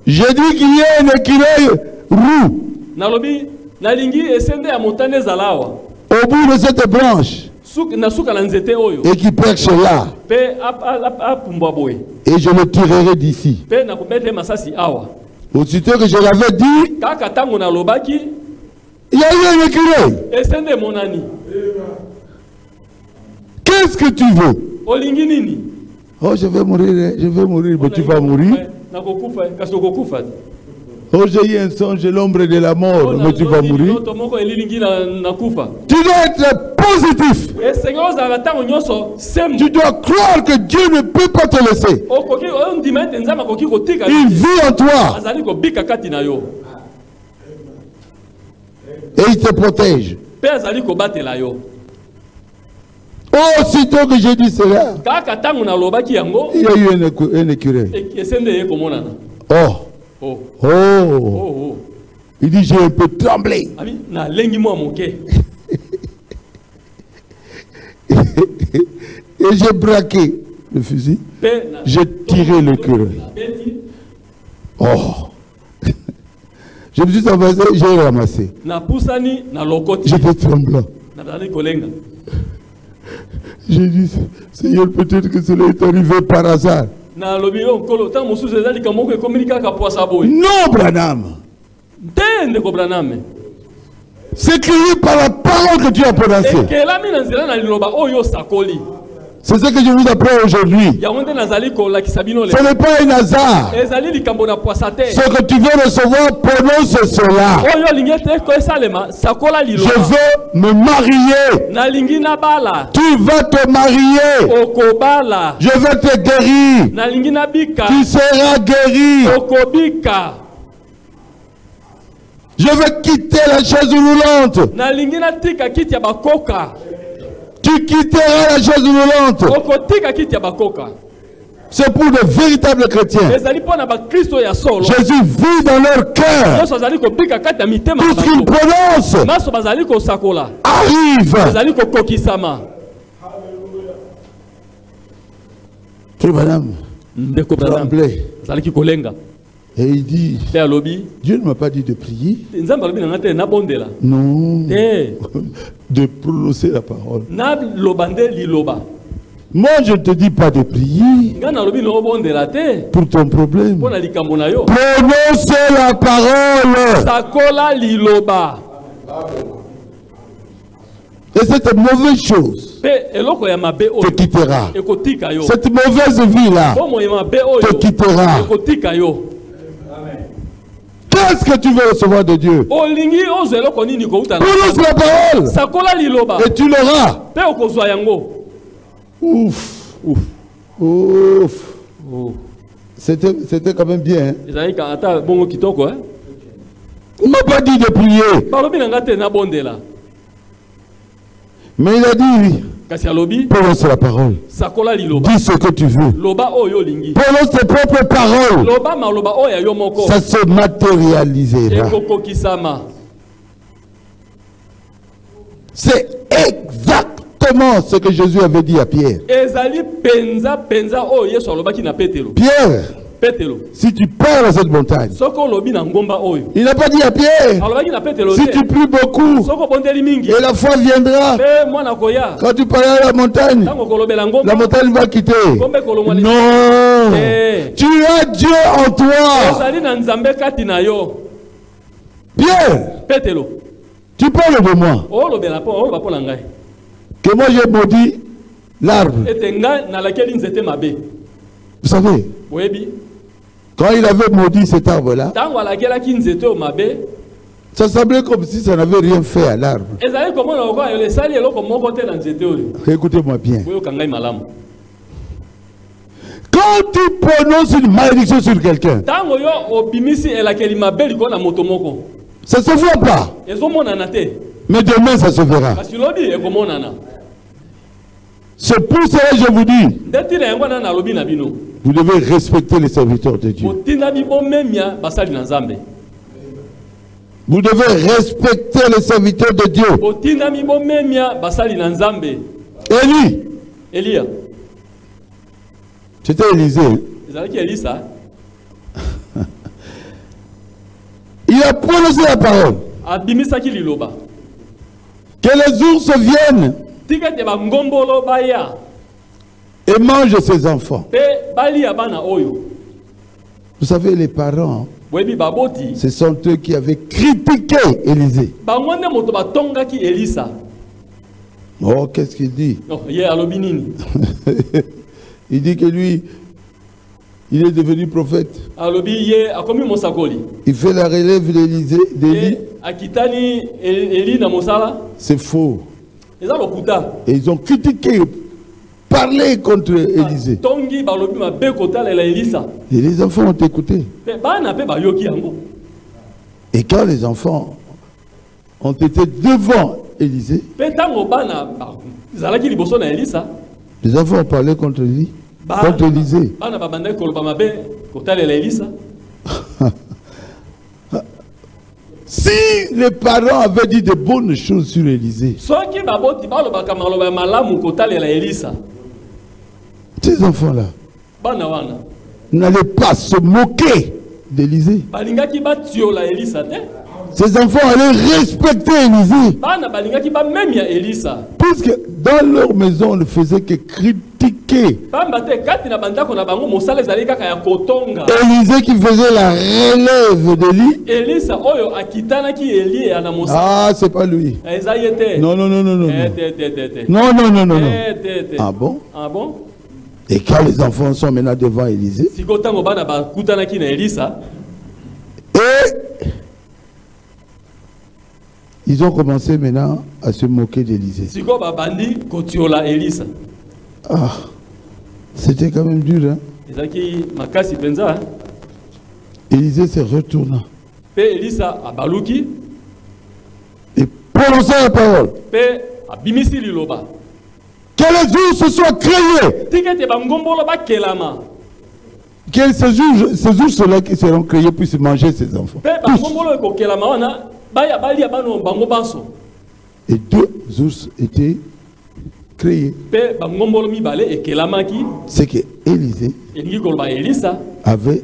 J'ai dit qu'il y a un écureuil roux Nalobi na lingi esende ya motane zalawa. au bout de cette branche Na suka na nzete oyo. et qui perche là. Pe apumbwa boye. Et je le tirerai d'ici. Pe na kubete masasi awa. Aussitôt que je l'avais dit, Kaka tango na lobaki il y a eu un écureuil. esende monani. Qu'est-ce que tu veux? Olingi nini? Oh, je vais mourir, mais tu vas mourir. Na kokufa, kasi kokufa. Oh, j'ai eu un songe de l'ombre de la mort, mais tu vas mourir. Tu dois être positif. Tu dois croire que Dieu ne peut pas te laisser. Il vit en toi. Et il te protège. Aussitôt que j'ai dit cela, il y a eu un écureuil. Oh. Il dit, j'ai un peu tremblé. Et j'ai braqué le fusil. J'ai tiré le l'écureuil. Oh. Je me suis avancé, j'ai ramassé. J'étais tremblant. J'ai dit, Seigneur, peut-être que cela est arrivé par hasard. Non, Branham. C'est créé par la parole que tu as prononcée. C'est ce que je vous apprends aujourd'hui. yango nde nazali kolakisa bino Ce n'est pas un hasard. ezali likambo na poisa te Ce que tu veux recevoir, prononce cela. oyo olingi ete koesalema sakola Je liloba veux me marier. nalingi nabala Tu vas te marier. okobala Je vais te guérir. nalingi nabika Tu seras guéri. okobika Je vais quitter la chaise roulante. nalingi natika kiti ya bakoka Tu quitteras la chaise roulante. okotika kiti ya bakoka C'est pour de véritables chrétiens. ezali mpo na bakristo ya solo Jésus vit dans leur cœur. nyonso azali kobika kati ya mitema Tout na ce qu'il bango prononce maso bazali kosakola arrive. ezali kokokisama Frère Branham ndeko Branham tremblait. azalaki kolenga Et il dit, te alobi Dieu ne m'a pas dit de prier. nzambe alobi na nga te nabondela Non. te De prononcer la parole. naloba nde liloba Moi, je ne te dis pas de prier nga nalobi na obondela te pour ton problème. mpo na likambo na yo Prononce la parole. sakola liloba Et cette mauvaise chose mpe eloko ya mabe te oyo quittera. ekotika yo Cette mauvaise vie-là bomo ya mabe te oyo quittera. ekotika yo Qu'est-ce que tu veux recevoir de Dieu? olingi ozwa eloko nini kouta na Prononce la parole sakola liloba et tu l'auras. mpe okozwa yango Ouf. Ouf. Oh. C'était quand même bien. Hein? ezalaki ata bongo kitoko Il ne m'a pas dit de prier. balobi na nga te nabondela Mais il a dit, kasi alobi prononce la parole. sakola liloba Dis ce que tu veux. loba oyo olingi Prononce tes propres paroles. loba maloba oyo ya yo moko Ça se matérialisera. ekokokisama C'est exactement ce que Jésus avait dit à Pierre. ezali penza oyo yesu alobaki na petelo Pierre, petelo si tu pars à cette montagne, soko olobi na ngomba oyo il n'a pas dit à Pierre, alobaki na petelo si te tu pries beaucoup, soko obondeli mingi et la foi viendra, mpe mwana koya quand tu parles à la montagne, ntango kolobela la ngomba montagne va quitter. ngomba ekolongwa Non, Eh. tu as Dieu en toi. ezali na nzambe kati na yo Pierre, petelo tu parles de moi, oloba mpo na ngai que moi j'ai maudit l'arbre. ete ngai nalakeli nzete mabe Vous savez, boyebi quand il avait maudit cet arbre-là, ntango alakelaki nzete oyo mabe ça semblait comme si ça n'avait rien fait à l'arbre. ezali komona lokola esali eloko moko te na nzete oyo Écoutez-moi bien. boyoka ngai malamu Quand tu prononces une malédiction sur quelqu'un, ntango yo obimisi elakeli mabe likolo na moto moko ça ne se voit pas. ezomonana te Mais demain, ça se verra. kasi lobi ekomonana C'est pour cela que je vous dis, nde ntina yango wana nalobi na bino vous devez respecter les serviteurs de Dieu. botindami bomemia basali na nzambe Vous devez respecter les serviteurs de Dieu. botindami bomemia basali na nzambe Élie, eliya c'était Élisée. ezalaki elisa Il a prononcé la parole. abimisaki liloba Que les ours viennent tika ete bangombolo baya et mangent ses enfants. mpe balia bana oyo Vous savez, les parents, boyebi baboti ce sont eux qui avaient critiqué Élisée. bango nde moto batongaki elisa Oh, qu'est-ce qu'il dit? no, ye alobi nini Il dit que lui, il est devenu prophète. alobi ye akomi mosakoli Il fait la relève d'Élie. ye akitani eli na mosala C'est faux. eza lokuta Et ils ont critiqué, parlé contre Élisée. tongi balobi mabe kotalela elisa Et les enfants ont écouté. mpe bana mpe bayoki yango Et quand les enfants ont été devant Élisée, mpe ntango bana ezalaki liboso na elisa les enfants ont parlé contre lui, contre Élisée. bana babandaki koloba mabe kotalela elisa Si les parents avaient dit de bonnes choses sur Élisée, soki baboti balobaka maloba ya malamu kotalela elisa ces enfants-là bana wana n'allaient pas se moquer d'Élisée. balingaki batiola elisa te Ces enfants allaient respecter Élisée. bana balingaki ba même ya Elisa. Puisque dans leur maison, on ne faisait que critiquer. Pamba te kati na bandako na bango mosala ezali kaka ya kotonga. Élisée qui faisait la relève d'Élie. Elisa oyo akitanaki Elie ana mosala. Ah, c'est pas lui. Eza yete. Non, non, non, non, non. Te. Non, non, non, non, non. Te. Ah bon? Ah bon? Et quand les enfants sont maintenant devant Élisée, Siko tango bana ba kutanaki na Elisa. et ils ont commencé maintenant à se moquer d'Élisée. Siko ba bandi kotiola Elisa. Ah, c'était quand même dur, hein? Ezaki makasi penza. Élisée se retourna Pe Elisa abaluki. et prononça la parole. Pe abimisi liloba. Que les ours soient créés. Tikete bangombolo ba kelama. Que ces ours-là qui seront créés puissent manger ces enfants. Pe bangombolo ko kelama wana baya bali bano bango baso. Et 2 ours étaient créés. Pe bangombolo mibale e kelamaki. C'est que Élisée Elingi koloba Elisa avait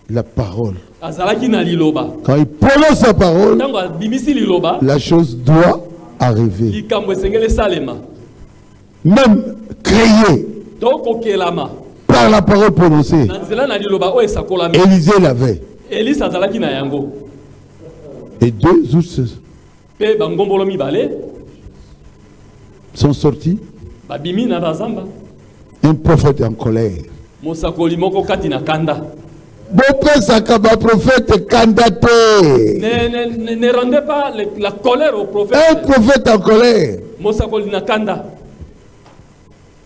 la parole. azalaki na liloba. Quand il prononce sa parole, Tango abimisi liloba. la chose doit arriver. Likambo esengele salema. Même créé Toko kelama. par la parole prononcée. Na nzela na liloba o esakolami. Élisée l'avait. Elisa azalaki na yango. Et 2 ours Pe bangombolo mibale sont sortis. babimi na bazamba. Un prophète en colère. Mosakoli moko kati na kanda. Bon sakaba prophète candidaté. Ne rendez pas la colère au Un prophète. prophète en colère. Mosakoli na kanda.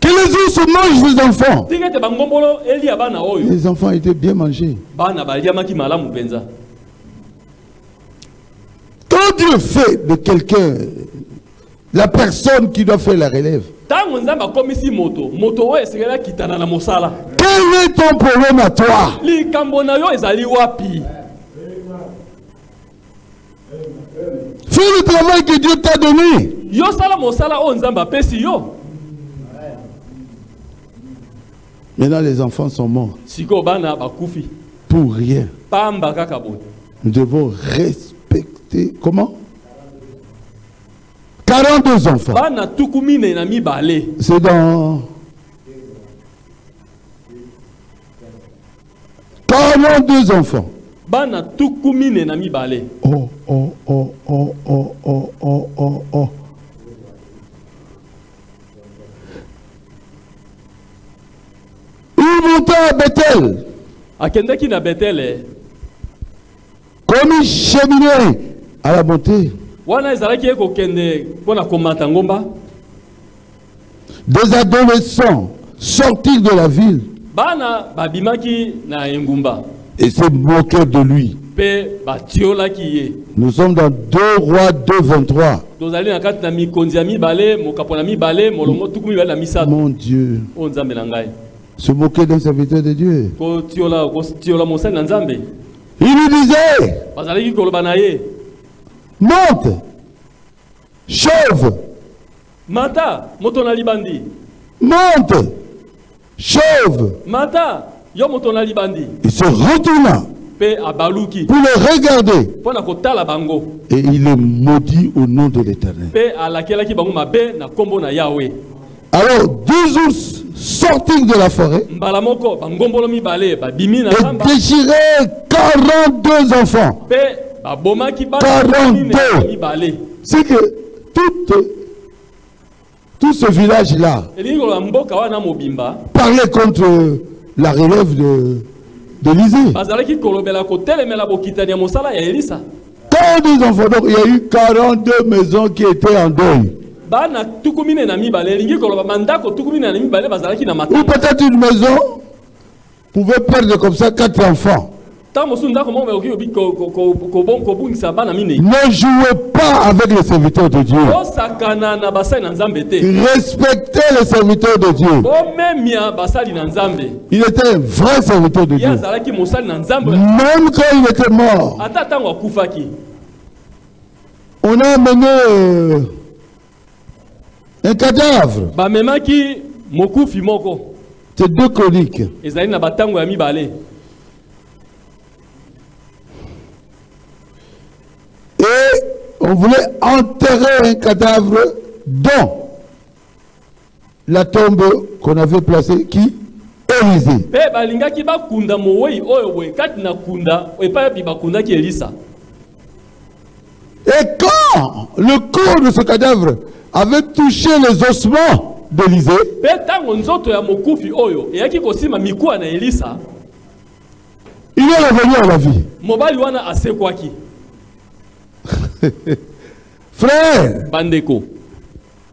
Que les ours mangent les enfants. Tikete bangombolo elia bana oyo. Les enfants étaient bien mangés. Bana baliamaki malamu penza. Quand Dieu fait de quelqu'un la personne qui doit faire la relève, Tango nzamba komisi moto. Moto oyo esengela kitana na mosala. quel est ton problème à toi? Likambo na yo ezali wapi? Fais le travail que Dieu t'a donné. Yo sala mosala o nzamba pesi yo. Maintenant, les enfants sont morts Siko bana bakufi. pour rien. Pamba kaka boy. Nous devons respecter. Comment? 42 enfants. Bana tukumine na mibale. C'est dans 42 enfants. Bana tukumine na mibale. Oh, oh, oh, oh, oh, oh, oh, oh, oh. Il monta à Bethel, Akendaki na Betele. comme il cheminait à la montée. Wana ezalaki eko kende pona komata ngomba. Des adolescents sortirent de la ville Bana babimaki na engumba. et se moquaient de lui. Pe batiolaki ye. Nous sommes dans 2 Rois 2, 23. Tozali na kati na mikonzi ya mibale, mokapo na mibale, molongo tuku mibale na misato. Mon Dieu, O nzambe na ngai. se moquer d'un serviteur de Dieu. Ko tiola mosali na nzambe. Il lui disait, Bazalaki koloba na ye. monte, chauve, Mata, moto na libandi. monte, chauve. Mata, yo moto na libandi. Il se retourna Pe abaluki. pour le regarder. Pona kotala bango. Et il est maudit au nom de l'Éternel. Pe alakelaki bango mabe na kombo na Yahweh. Alors 2 ours sortirent de la forêt Mbala moko bangombolo mibale babimi na et zamba. déchirèrent 42 enfants. Pe babomaki bana 42. mibale. C'est que tout ce village-là Elingi koloba mboka wana mobimba. parlait contre la relève d'Élisée. Bazalaki kolobela kotelemela bokitani ya mosala ya Elisa. 42 enfants, donc il y a eu 42 maisons qui étaient en deuil. Bana tukumine na mibale. Elingi koloba mandako tukumine na mibale bazalaki na Ou matanga. peut-être une maison pouvait perdre comme ça 4 enfants. Tango mosusu ndako moko okoki obi kobungisa bana minei. Ne jouez pas avec les serviteurs de Dieu. Osakana na basali na nzambe te. Respectez les serviteurs de Dieu. Bomemia basali na nzambe. Il était un vrai serviteur de Ye Dieu. azalaki mosali na nzambe. Même quand il était mort, Ata tango akufaki. on a amené un cadavre. Bamemaki mokufi moko. C'est 2 Chroniques. Ezali na batango ya mibale. Et On voulait enterrer un cadavre dans la tombe qu'on avait placée, qui Élisée. Et quand le corps de ce cadavre avait touché les ossements d'Élisée, il est revenu à la vie. Frère,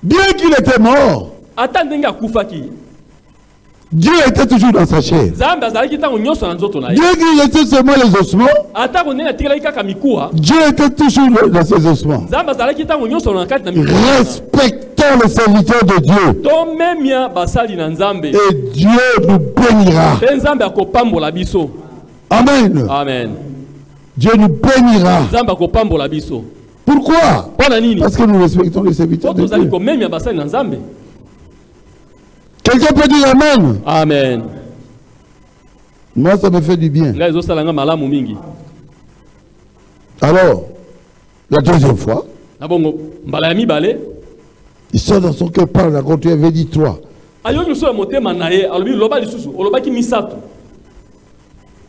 bien qu'il était mort, Dieu était toujours dans sa chair. Bien qu'il était seulement les ossements, Dieu était toujours dans ses ossements. Respectons le serviteur de Dieu. Et Dieu nous bénira. Amen. Amen. Dieu nous bénira. Pourquoi? Parce que nous respectons les serviteurs de Dieu. Quelqu'un peut dire Amen. Amen. Moi, ça me fait du bien. Alors, la deuxième fois, il sort dans son cœur, parle, quand tu avais dit 3.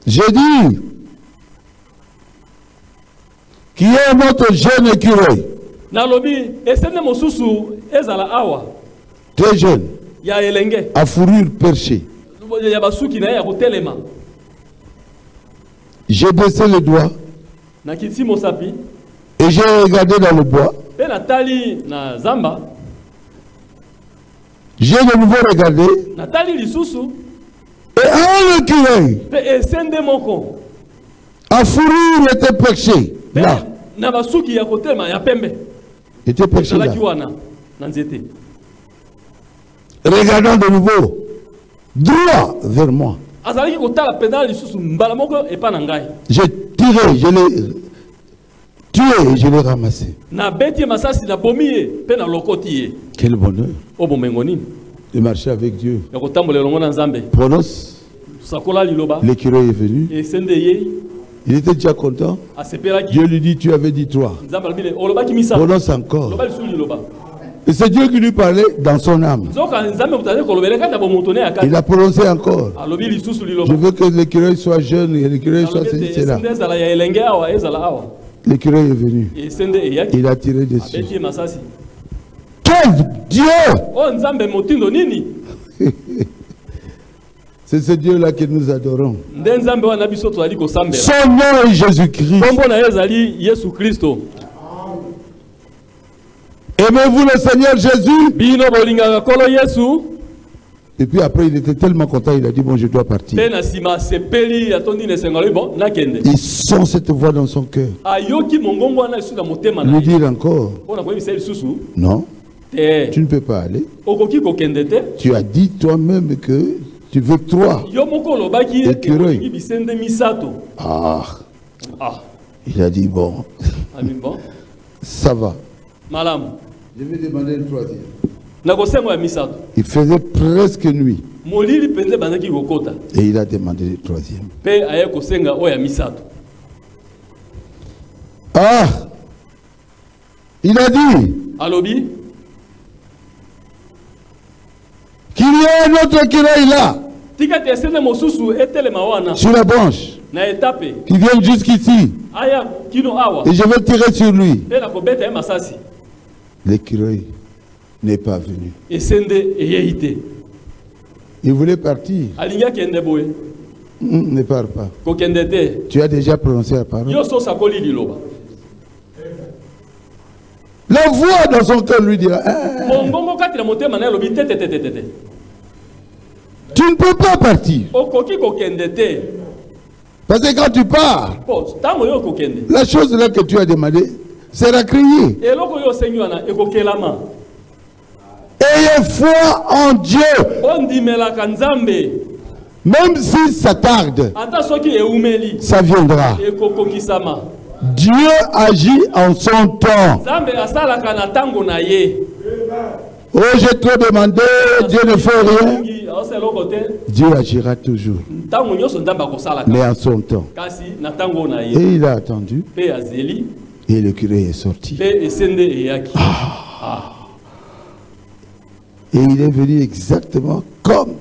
J'ai dit qu'il y a un autre jeune écureuil. Très jeune. À fourrure perchée. J'ai baissé le doigt et j'ai regardé dans le bois. J'ai de nouveau regardé et un écureuil à fourrure était perché là. Était perché là. Regardant de nouveau droit vers moi. J'ai tiré, je l'ai tué et je l'ai ramassé. Quel bonheur de marcher avec Dieu. Pronos, l'écureuil est venu. Il était déjà content. Dieu lui dit, tu avais dit 3. Pronos encore. Et c'est Dieu qui lui parlait dans son âme. Il a prononcé encore. Je veux que l'écureuil soit jeune et l'écureuil soit ceci, c'est là. L'écureuil est venu. Il a tiré dessus. Quel Dieu! C'est ce Dieu-là que nous adorons. Son nom est Jésus-Christ. Aimez-vous le Seigneur Jésus? Et puis après, il était tellement content, il a dit, bon, je dois partir. Il sent cette voix dans son cœur. Lui dire encore, non, tu ne peux pas aller. Tu as dit toi-même que tu veux 3 écureuils. Ah. Il a dit, bon, ça va. Je vais demander le 3e. Il faisait presque nuit. Et il a demandé le 3e. Ah! Il a dit qu'il y a un autre écureuil là, sur la branche, qui vient jusqu'ici. Et je vais tirer sur lui. L'écureuil n'est pas venu. Il voulait partir. Ne pars pas. Tu as déjà prononcé la parole. La voix dans son cœur lui dira, tu ne peux pas partir. Parce que quand tu pars, la chose là que tu as demandé sera criée. Ayez foi en Dieu. Même si ça tarde, ça viendra. Dieu agit en son temps. Oh, j'ai trop demandé, Dieu ne fait rien. Dieu agira toujours, mais en son temps. Et il a attendu. Et le curé est sorti. Et il est venu exactement comme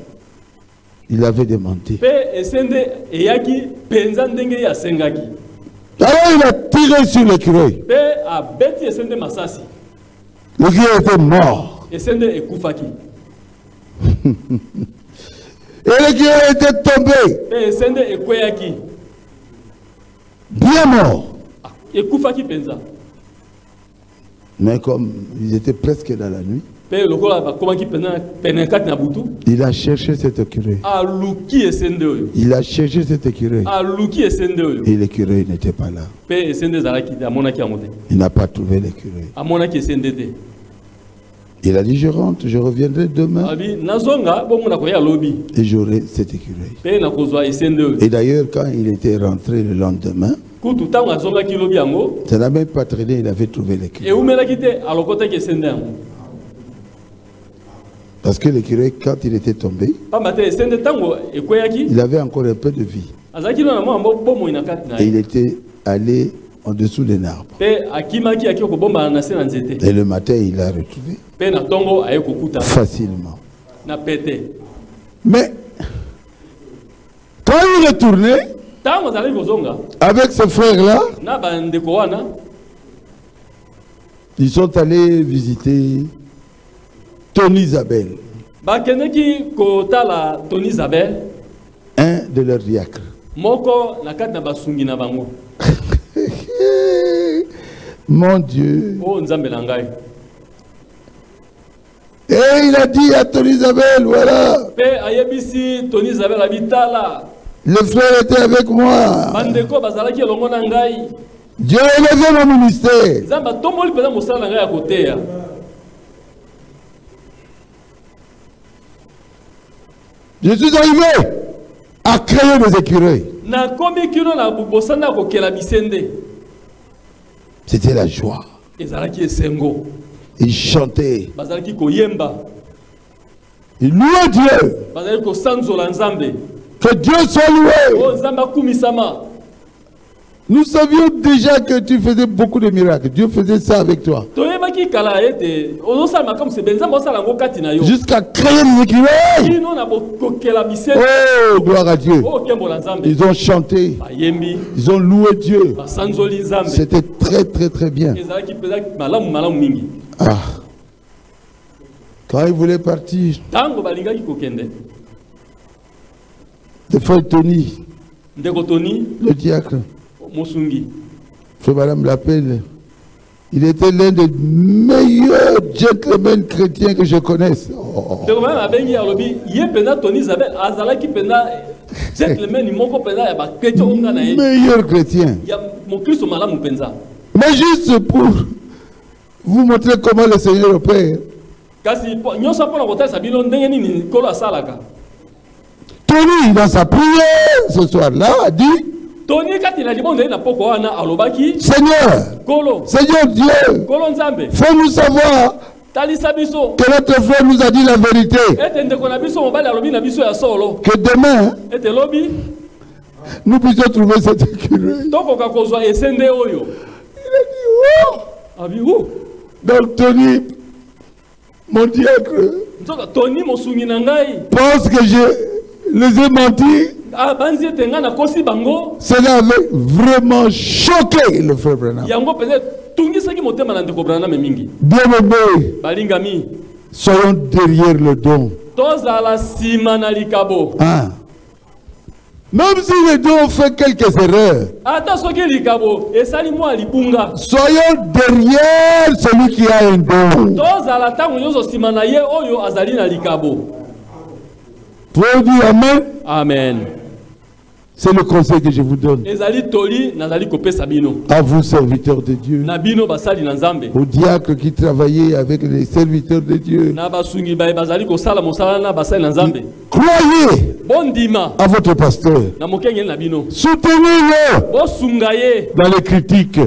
il avait demandé. Alors il a tiré sur le curé. Le curé était mort. Et le curé était tombé. Bien mort. Mais comme ils étaient presque dans la nuit, il a cherché cet curé. Il a cherché cet curé. Et le curé n'était pas là. Il n'a pas trouvé le curé. Il a dit, je rentre, je reviendrai demain. Et j'aurai cet curé. Et d'ailleurs, quand il était rentré le lendemain, ça n'a même pas traîné, il avait trouvé le curé. Parce que le curé, quand il était tombé, il avait encore un peu de vie. Et il était allé en dessous d'un arbre. Et le matin, il l'a retrouvé facilement. Mais quand il retournait avec ce frère-là, ils sont allés visiter Tony Isabelle, un de leurs diacres. Mon Dieu. Et il a dit à Tony Isabelle, voilà. Le frère était avec moi. Dieu a élevé mon ministère. Je suis arrivé à créer des écureuils. C'était la joie. Ils chantaient. Ils louaient Dieu. Que Dieu soit loué. Nous savions déjà que tu faisais beaucoup de miracles. Dieu faisait ça avec toi. Jusqu'à créer des écureuils. Oh, gloire à Dieu. Ils ont chanté. Ils ont loué Dieu. C'était très très très bien. Ah. Quand ils voulaient partir, le frère Tony, le diacre, frère Madame l'appelle. Il était l'un des meilleurs gentlemen chrétiens que je connaisse. Oh. Meilleur chrétien. Mais juste pour vous montrer comment le Seigneur opère. Tony, dans sa prière ce soir-là, a dit, Seigneur Dieu, fais-nous savoir que notre frère nous a dit la vérité. Que demain, nous puissions trouver cette écureuil. Il a dit, oh! Donc Tony, mon diacre, pense que je les ai menti. Cela avait vraiment choqué le frère Branham. Bien-aimés, soyons derrière le don. Ah. Même si le don fait quelques erreurs, soyons derrière celui qui a un don. Pour dire Amen. Amen. C'est le conseil que je vous donne. À vous, serviteurs de Dieu. Aux diacres qui travaillaient avec les serviteurs de Dieu. Croyez à votre pasteur. Soutenez-le dans les critiques.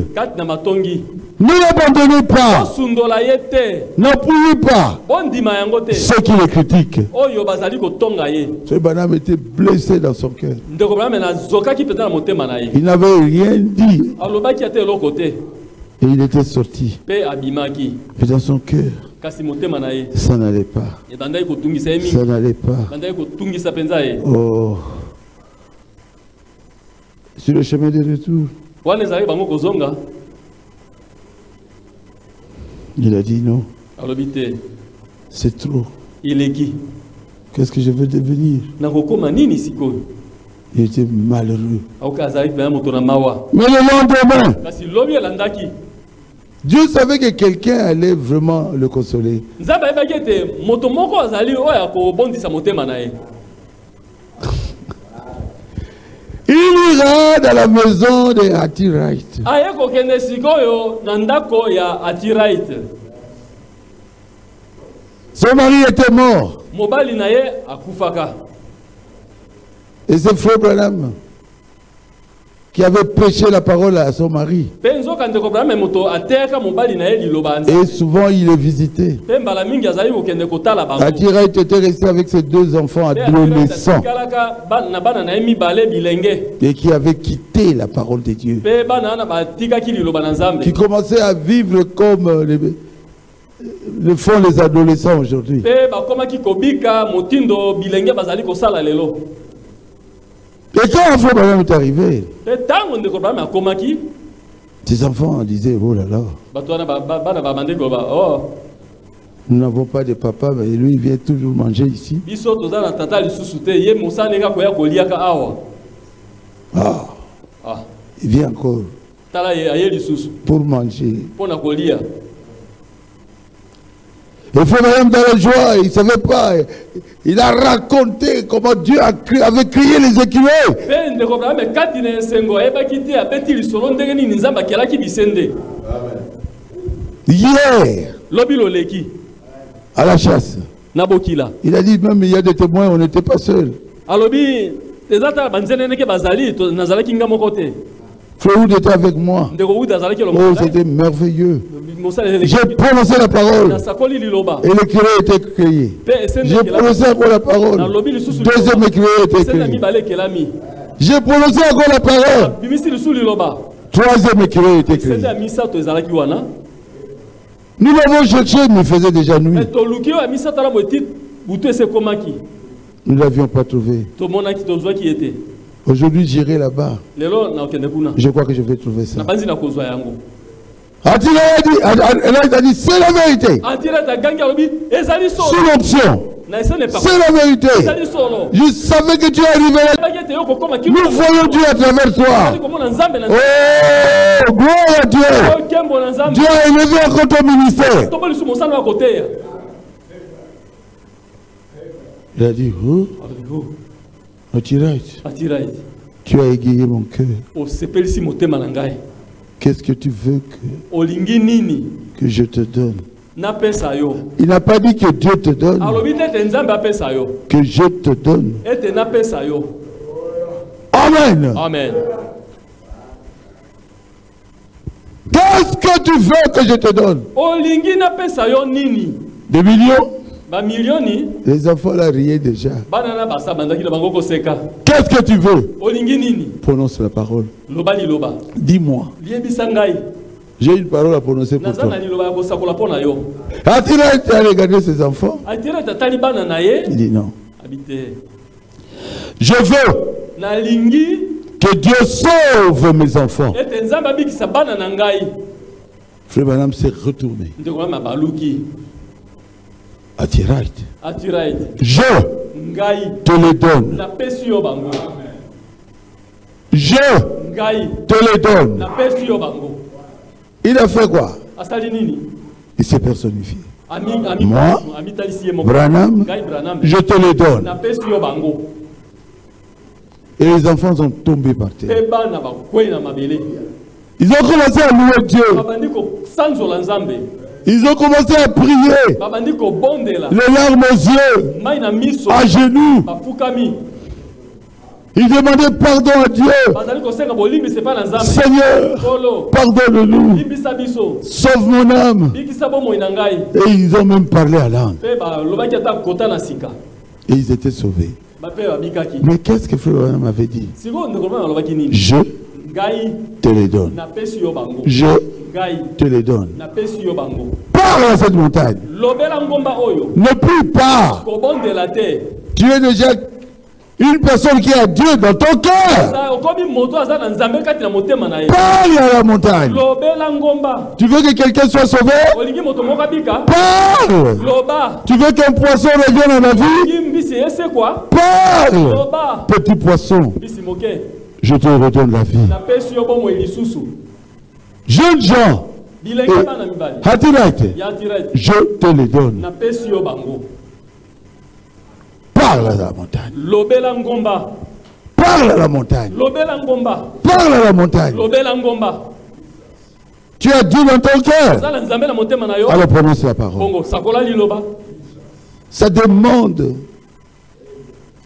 Ne l'abandonnez pas. N'appuyez pas ceux qui le critiquent. Ce Branham était blessé dans son cœur. Il n'avait rien dit. Et il était sorti. Mais dans son cœur, ça n'allait pas. Ça n'allait pas. Oh. Sur le chemin de retour, il a dit non. C'est trop. Qu'est-ce que je veux devenir? Il était malheureux. Mais le lendemain, Dieu savait que quelqu'un allait vraiment le consoler. Il ira dans la maison de Atirite. Son mari était mort. Et c'est Frère Branham qui avait prêché la parole à son mari. Et souvent il le visitait. Atirite était resté avec ses 2 enfants adolescents et qui avaient quitté la parole de Dieu, qui commençaient à vivre comme le font les adolescents aujourd'hui. Et quand un problème est arrivé, ses enfants disaient, oh là là, nous n'avons pas de papa, mais lui il vient toujours manger ici. Il vient encore pour manger. Il faut même dans la joie, il ne savait pas. Il a raconté comment Dieu avait créé les écureuils. Hier, à la chasse, il a dit même il y a des témoins, on n'était pas seuls. Frère était avec moi. Oh, c'était merveilleux. J'ai prononcé la parole. Et le curé était cueilli. J'ai prononcé encore la parole. Deuxième curé était cueilli. J'ai prononcé encore la parole. Troisième curé était cueilli. Nous l'avons cherché, mais il faisait déjà nuit. Nous ne l'avions pas trouvé. Aujourd'hui, j'irai là-bas. Je crois que je vais trouver ça. Elle a dit, c'est la vérité. Sous l'option. C'est la vérité. Je savais que tu arriverais. Nous voyons Dieu à travers toi. Oh, gloire à Dieu. Dieu a élevé encore ton ministère. Il a dit, oh, Atirite, tu as égayé mon cœur. Qu'est-ce que tu veux que je te donne? Il n'a pas dit que Dieu te donne, que je te donne. Amen. Amen. Qu'est-ce que tu veux que je te donne? Des millions? Les enfants là riaient déjà. Qu'est-ce que tu veux? Prononce la parole. Dis-moi. J'ai une parole à prononcer pour toi. Atirite a regardé ses enfants. Il dit non. Je veux que Dieu sauve mes enfants. Frère Branham s'est retourné. Atirite, je te le donne. Je te le donne. Il a fait quoi? Il s'est personnifié. Moi, Branham, je te le donne. Et les enfants sont tombés par terre. Ils ont commencé à louer Dieu. Ils ont commencé à prier. Les larmes aux yeux, à genoux. Ils demandaient pardon à Dieu. Seigneur, pardonne-nous. Sauve mon âme. Et ils ont même parlé à l'âme. Et ils étaient sauvés. Mais qu'est-ce que Frère Branham avait dit? Je te les donne. Je te les donne. Parle à cette montagne. Ne prie pas. Tu es déjà une personne qui a Dieu dans ton cœur. Parle à la montagne. Tu veux que quelqu'un soit sauvé? Parle. Tu veux qu'un poisson revienne à la vie? Parle. Petit poisson, je te redonne la vie. Jeunes gens, je te les donne. Parle à la montagne. Parle à la montagne. Parle à la montagne. Tu as Dieu dans ton cœur. Alors prononce la parole. Ça demande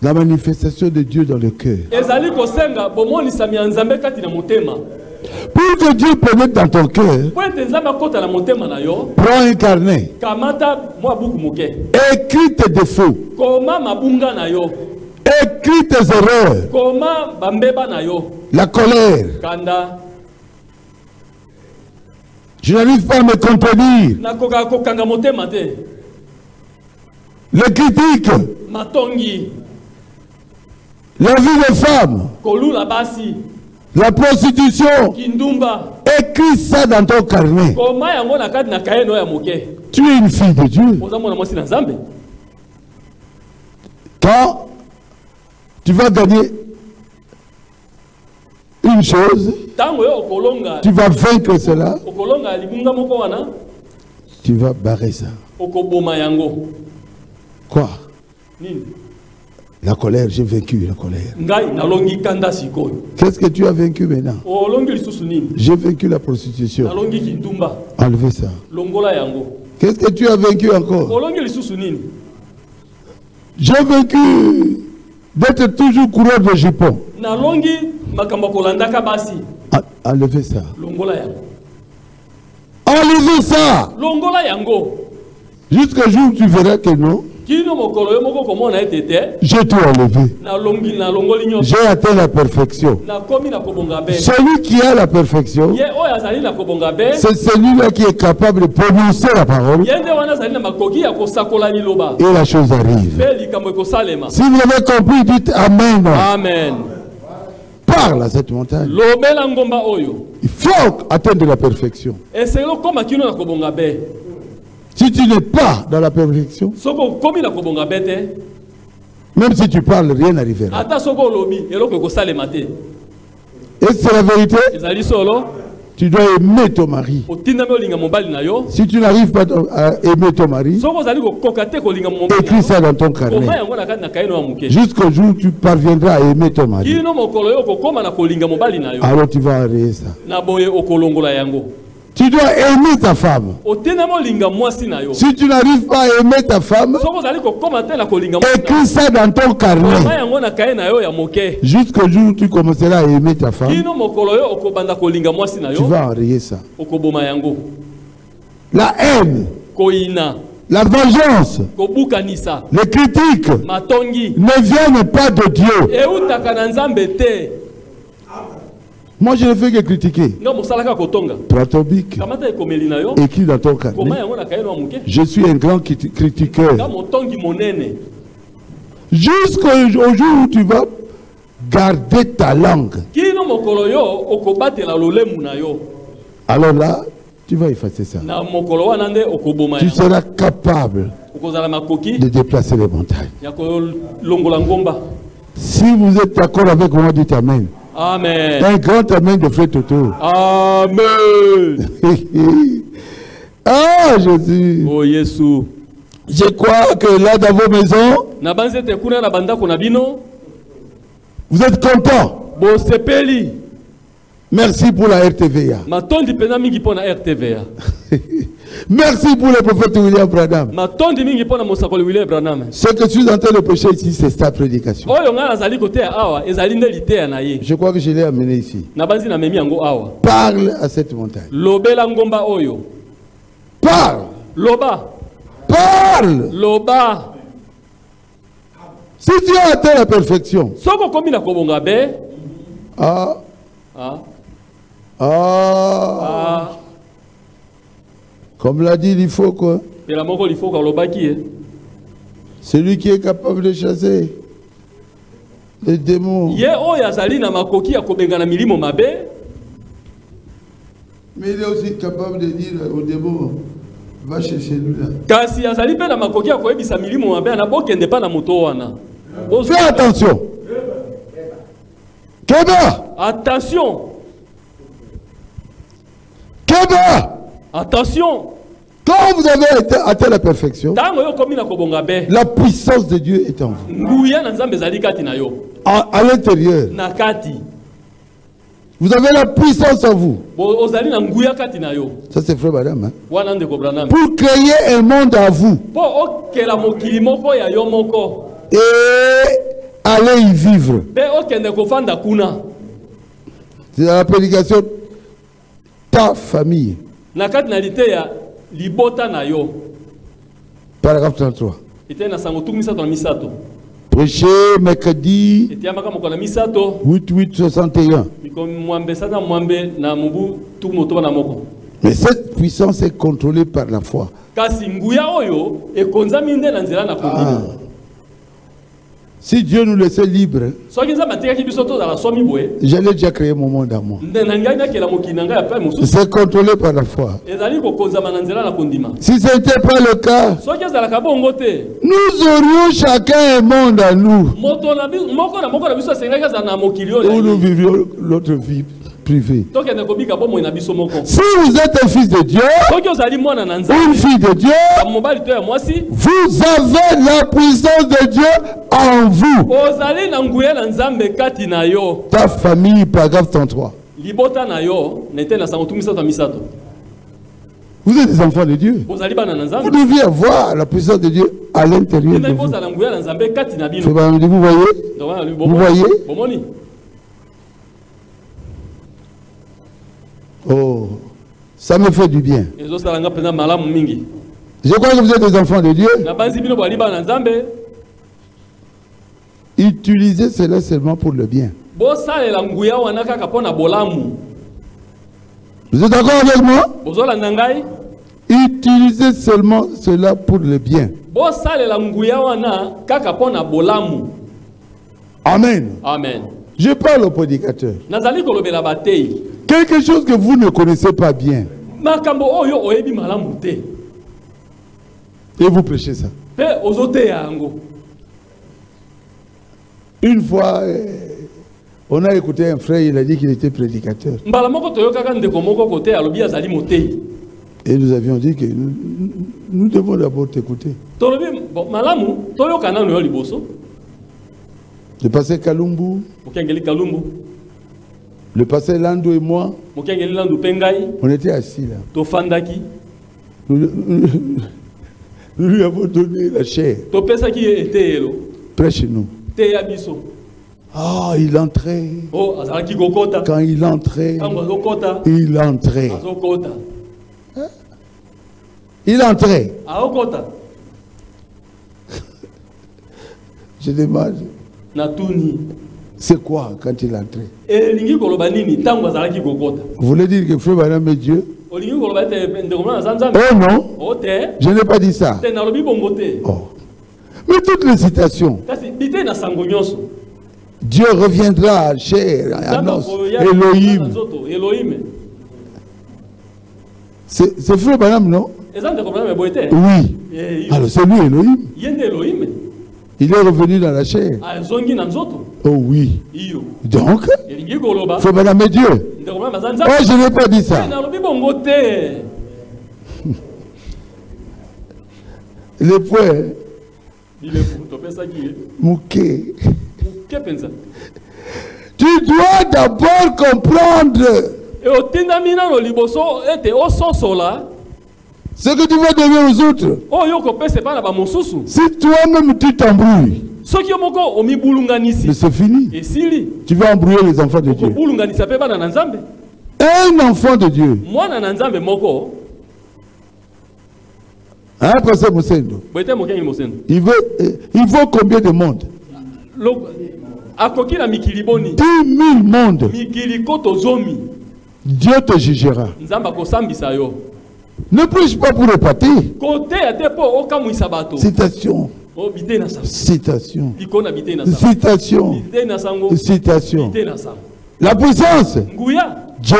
la manifestation de Dieu dans le cœur. Pour que Dieu pénètre dans ton cœur, prends un carnet. Écris tes défauts. Écris tes erreurs. La colère. Je n'arrive pas à me contenir. Les critiques. La vie des femmes. La prostitution. Écris ça dans ton carnet. Tu es une fille de Dieu. Quand tu vas gagner une chose, tu vas vaincre cela, tu vas barrer ça. Quoi? La colère, j'ai vaincu la colère. Qu'est-ce que tu as vaincu maintenant? J'ai vaincu la prostitution. Enlevez ça. Qu'est-ce que tu as vaincu encore? J'ai vaincu d'être toujours coureur de jupons. Enlevez ça. Enlevez ça. Jusqu'au jour où tu verras que non. J'ai tout enlevé. J'ai atteint la perfection. Celui qui a la perfection, c'est celui-là qui est capable de prononcer la parole. Et la chose arrive. Si vous avez compris, dites Amen. Amen. Parle à cette montagne. Il faut atteindre la perfection. Si tu n'es pas dans la perfection, même si tu parles, rien n'arrivera. Et c'est la vérité. Tu dois aimer ton mari. Si tu n'arrives pas à aimer ton mari, écris ça dans ton carnet. Jusqu'au jour où tu parviendras à aimer ton mari. Alors tu vas arrêter ça. Tu dois aimer ta femme. Si tu n'arrives pas à aimer ta femme, écris ça dans ton carnet. Jusqu'au jour où tu commenceras à aimer ta femme, tu vas enrayer ça. La haine, la vengeance, les critiques ne viennent pas de Dieu. Moi, je ne fais que critiquer. Prends ton bic. Écris dans ton carnet. Je suis un grand critiqueur. Jusqu'au jour où tu vas garder ta langue. Alors là, tu vas effacer ça. Tu seras capable de déplacer les montagnes. Si vous êtes d'accord avec moi, dites Amen. Amen. Un grand amen de Frère Toto. Amen. Ah, Jésus. Oh, Jésus. Je crois que là, dans vos maisons, vous êtes contents. Merci pour la RTVA. Merci pour le prophète William Branham. Ce que je suis en train de prêcher ici, c'est sa prédication. Je crois que je l'ai amené ici. Parle à cette montagne. Parle. Parle. Si tu as atteint la perfection, Comme l'a dit, il faut quoi? Celui qui est capable de chasser les démons. Mais il est aussi capable de dire aux démons, va chercher lui-là. Fais attention. Keba! Attention! Keba! Attention! Quand vous avez atteint la perfection, la puissance de Dieu est en vous. À l'intérieur. Vous avez la puissance en vous. Ça c'est frère madame. Hein? Pour créer un monde à vous. Et aller y vivre. C'est la prédication ta famille. Paragraphe 33. Prêcher mercredi 8-8-61. Mais cette puissance est contrôlée par la foi. Si Dieu nous laissait libres, j'allais déjà créer mon monde à moi. C'est contrôlé par la foi. Si ce n'était pas le cas, nous aurions chacun un monde à nous. Où nous vivions notre vie privée. Si vous êtes un fils de Dieu, une fille de Dieu, vous avez la puissance de Dieu en vous. Ta famille, paragraphe 33. Vous êtes des enfants de Dieu. Vous devez avoir la puissance de Dieu à l'intérieur de vous. Vous voyez? Vous voyez? Oh, ça me fait du bien. Je crois que vous êtes des enfants de Dieu. Utilisez cela seulement pour le bien. Vous êtes d'accord avec moi? Utilisez seulement cela pour le bien. Amen. Amen. Je parle au prédicateur. Quelque chose que vous ne connaissez pas bien. Et vous prêchez ça. Une fois, on a écouté un frère, il a dit qu'il était prédicateur. Et nous avions dit que nous devons d'abord t'écouter. Le pasteur Kalumbu, le pasteur Lando et moi, on était assis là. Nous lui avons donné la chair. Prêche-nous. Ah, il entrait. Quand il entrait, il entrait. Hein? Il entrait. Je demande. C'est quoi quand il entrait? Vous voulez dire que frère Madame est Dieu? Oh non, je n'ai pas dit ça. Oh. Mais toutes les citations. Dieu reviendra, chair, annonce, Elohim. C'est frère Madame, non? Oui. Alors c'est lui Elohim. Il est revenu dans la chair. Oh oui. Donc, frère Madame est Dieu. Oh, je n'ai pas dit ça. Le point. Mouké. Tu dois d'abord comprendre ce que tu vas donner aux autres. Si toi-même tu t'embrouilles, mais c'est fini. Tu vas embrouiller les enfants de Dieu. Un enfant de Dieu. Hein, pasteur Moussendo? Il vaut combien de monde? 10 000 mondes, Dieu te jugera. Ne prêche pas pour épater. Citation. Citation. Citation. Citation. La puissance. Dieu.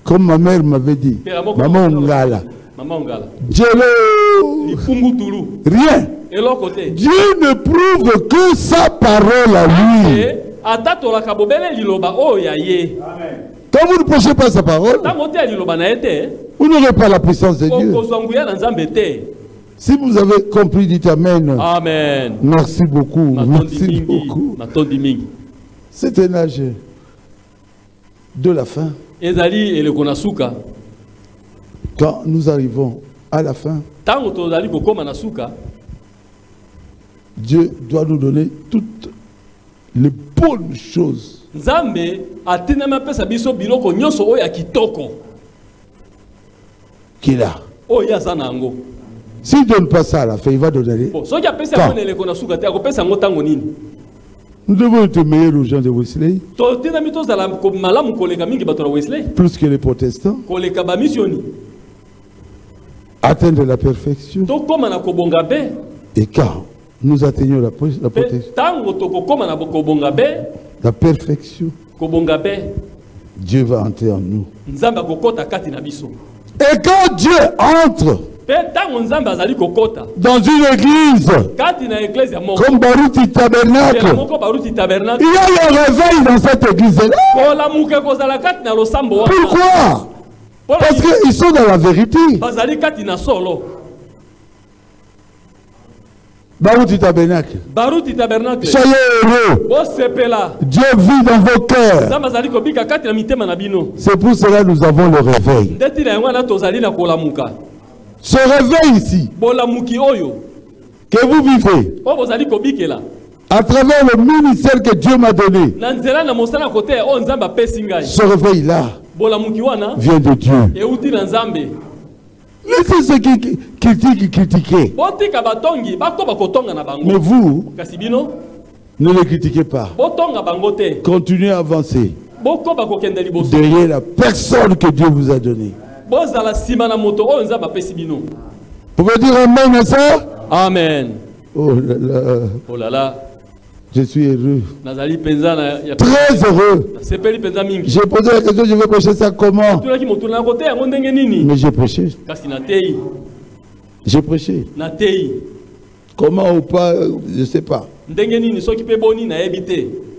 Comme ma mère m'avait dit. Maman Ngala. Dieu. Rien. Dieu ne prouve que sa parole à lui. Quand vous ne prêchez pas sa parole, vous n'aurez pas la puissance de Dieu. Si vous avez compris, dites Amen. Amen. Merci beaucoup. Merci beaucoup. C'est un âge de la fin. Quand nous arrivons à la fin, Dieu doit nous donner toutes les bonnes choses qu'il a. S'il ne donne pas ça à la fin, il va donner. Nous devons être meilleurs aux gens de Wesley. Plus que les protestants. Atteindre la perfection. Et quand nous atteignons la perfection, Dieu va entrer en nous. Et quand Dieu entre dans une église comme Baruti Tabernacle, il y a le réveil dans cette église-là. Pourquoi? Parce qu'ils sont dans la vérité. Baruti Tabernacle. Soyez heureux. Dieu vit dans vos cœurs. C'est pour cela que nous avons le réveil. Ce réveil ici, que vous vivez, à travers le ministère que Dieu m'a donné, ce réveil-là vient de Dieu. Laissez ceux qui critiquent. Mais vous, ne les critiquez pas. Continuez à avancer derrière la personne que Dieu vous a donnée. Vous pouvez dire Amen à ça? Amen. Oh là là. Oh là là. Je suis heureux. Très heureux. J'ai posé la question, je vais prêcher ça comment? Mais j'ai prêché. J'ai prêché. Comment ou pas, je ne sais pas.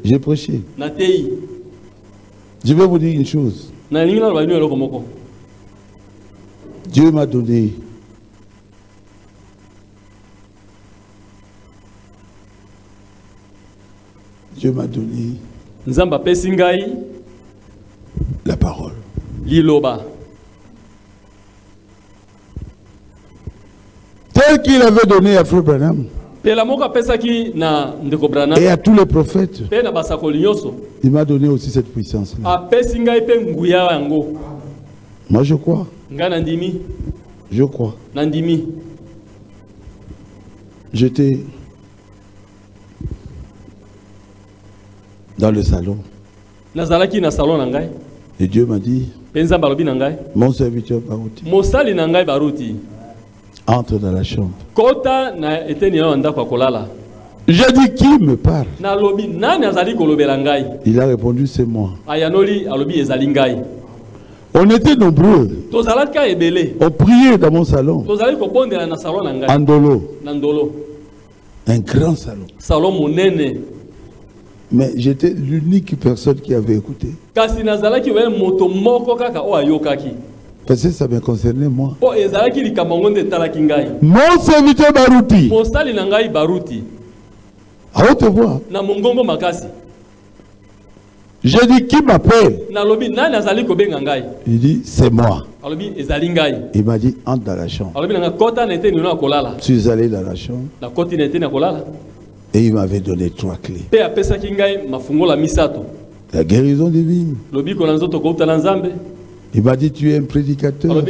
J'ai prêché. Je vais vous dire une chose. Dieu m'a donné la parole. Tel qu'il avait donné à Frère Branham et à tous les prophètes, il m'a donné aussi cette puissance. Moi je crois. Je crois. J'étais dans le salon. Et Dieu m'a dit, mon serviteur Baruti, entre dans la chambre. J'ai dit, qui me parle? Il a répondu, c'est moi. On était nombreux. On priait dans mon salon. Andolo. Un grand salon. Mais j'étais l'unique personne qui avait écouté. Parce que ça me concernait moi. Mon serviteur Baruti. À haute voix. J'ai dit, qui m'appelle? Il dit, c'est moi. Il m'a dit, entre dans la chambre. Je suis allé dans la chambre. Et il m'avait donné 3 clés. La guérison divine. Il m'a dit, tu es un prédicateur.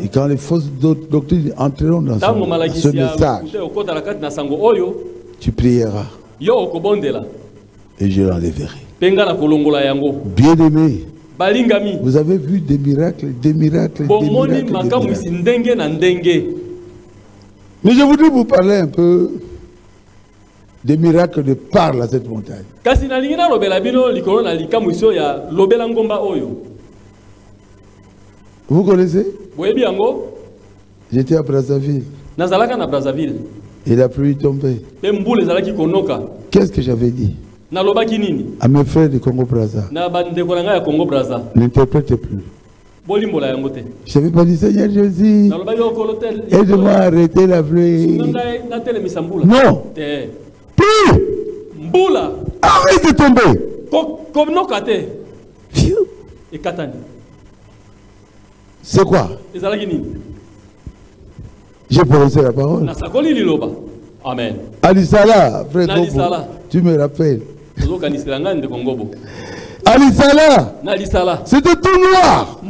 Et quand les fausses doctrines entreront dans ce message, tu prieras. Et je l'enlèverai. Bien-aimé, vous avez vu des miracles, des miracles, des miracles. Mais je voudrais vous parler un peu des miracles de Parle à cette montagne. Vous connaissez? J'étais à Brazzaville. Et la pluie tombait. Qu'est-ce que j'avais dit à mes frères du Congo-Brazza? N'interprétez plus. Je n'avais pas dit Seigneur Jésus, aide-moi à arrêter la pluie. Non. Plus. Arrête de tomber. C'est quoi? J'ai prononcé la parole. Amen. Alisala, frère Bobo, tu me rappelles. Alisala, c'était tout noir.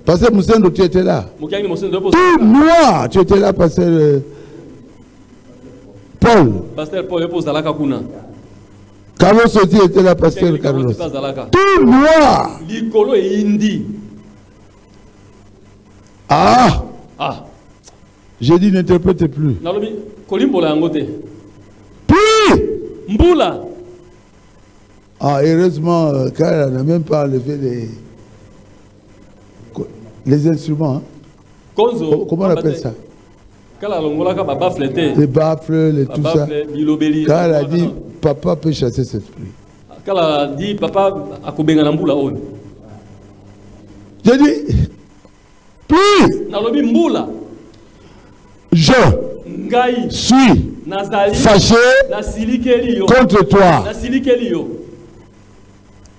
Pasteur Moussendo, tu étais là. Tout noir, tu étais là, Pasteur Paul. Pasteur Paul, Carlos aussi était là, Pasteur Carlos. Tout noir. Ah! Ah! J'ai dit n'interprétez plus. Plus! Mbula! Ah, heureusement, car elle n'a même pas enlevé les instruments. Hein? Comment on appelle ça? Les baffles, tout ça. Car elle a dit, papa peut chasser cette pluie. Quand elle a dit, papa a kobenga mbula. J'ai dit, plus! Je suis fâché contre toi.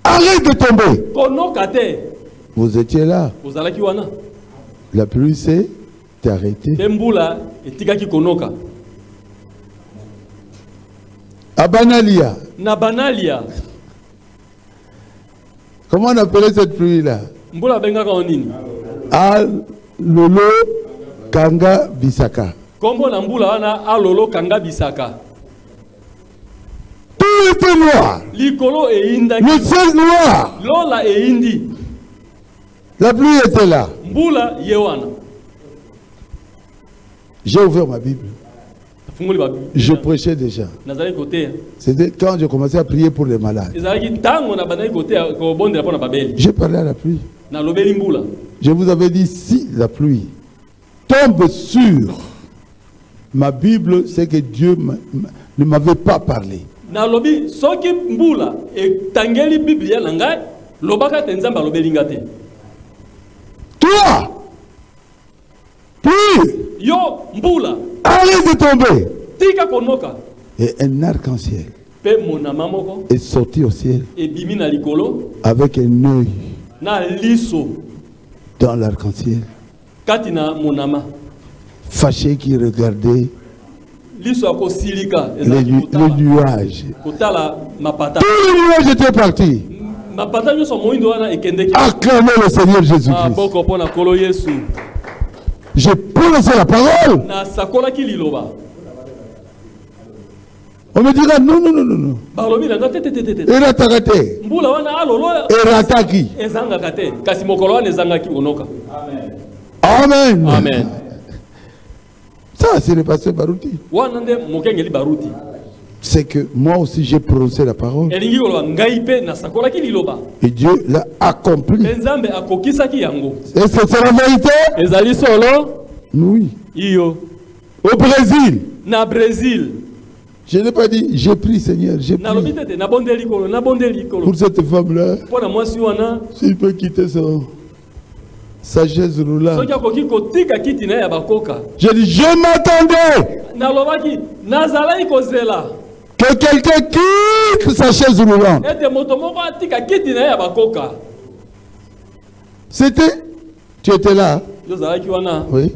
Arrête de tomber. Vous étiez là. La pluie s'est arrêtée. À Banalia. Comment on appelait cette pluie-là? Alolo Kanga Bisaka. Kombo na mbula wana alolo Kanga Bisaka. Tout était noir. Likolo e inda. Le ciel noir. Lola e indi. La pluie était là. Mbula yewana. J'ai ouvert ma Bible. Je prêchais déjà. C'était quand je commençais à prier pour les malades. J'ai parlé à la pluie. Je vous avais dit, si la pluie tombe sur ma Bible, c'est que Dieu ne m'avait pas parlé. Toi, pluie, arrête de tomber. Et un arc-en-ciel est sorti au ciel avec un œil dans l'arc-en-ciel, fâché qui regardait les nuages. Tous les nuages étaient partis. Acclamez le Seigneur Jésus-Christ. J'ai prononcé la parole. On me dira non, non, non, non, non. Amen. Amen. Ça, c'est le pasteur Barouti. C'est que moi aussi j'ai prononcé la parole. Et Dieu l'a accompli. Est-ce que c'est la vérité? Oui. Au Brésil. Je n'ai pas dit, j'ai pris Seigneur, j'ai pris. Pour cette femme-là, s'il peut quitter sa chaise roulante. J'ai dit, je m'attendais que quelqu'un quitte sa chaise roulante. C'était, tu étais là? Oui.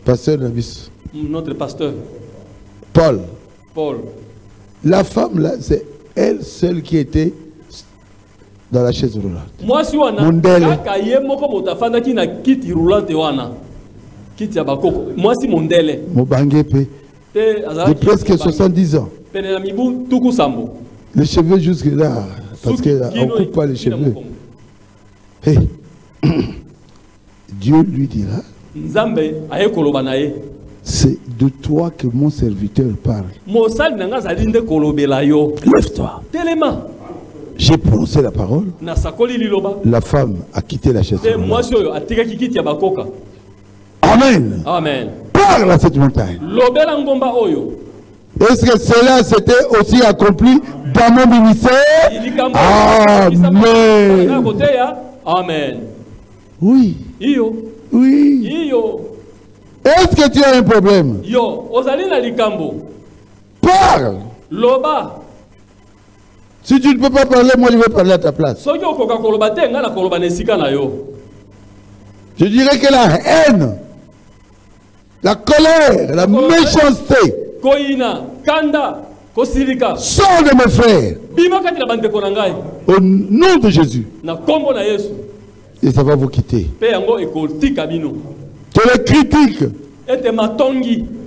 Pasteur Navis. Notre pasteur. Paul. La femme là, c'est elle seule qui était dans la chaise roulante. Kiti ya bakoko. Moi si mondele. Mobangepe. De presque 70 ans. Les cheveux jusque là, parce qu'on ne coupe pas les cheveux. Hey. Dieu lui dira, c'est de toi que mon serviteur parle. Lève-toi. J'ai prononcé la parole. La femme a quitté la chaise. Amen. Amen. Parle à cette montagne. Est-ce que cela s'était aussi accompli dans mon ministère? Amen. Amen. Oui. Oui. Est-ce que tu as un problème? Parle. Loba. Si tu ne peux pas parler, moi je vais parler à ta place. Je dirais que la haine, la colère, la méchanceté sont de mes frères. Au nom de Jésus. Et ça va vous quitter. Que les critiques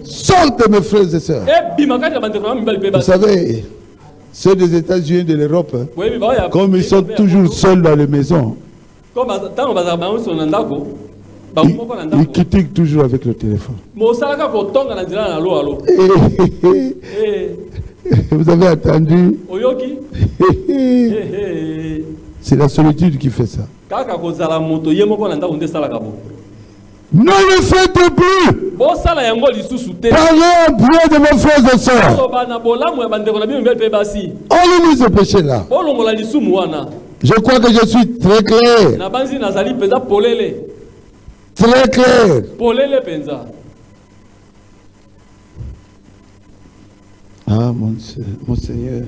sont de mes frères et sœurs. Vous savez, ceux des États-Unis de l'Europe, comme ils sont toujours seuls dans les maisons, ils critiquent toujours avec le téléphone. Vous avez entendu? C'est la solitude qui fait ça. Ne le faites plus. Parlez en bien de vos frères et sœurs. Enlevez ce péché-là. Je crois que je suis très clair. Très clair. Ah, mon Seigneur.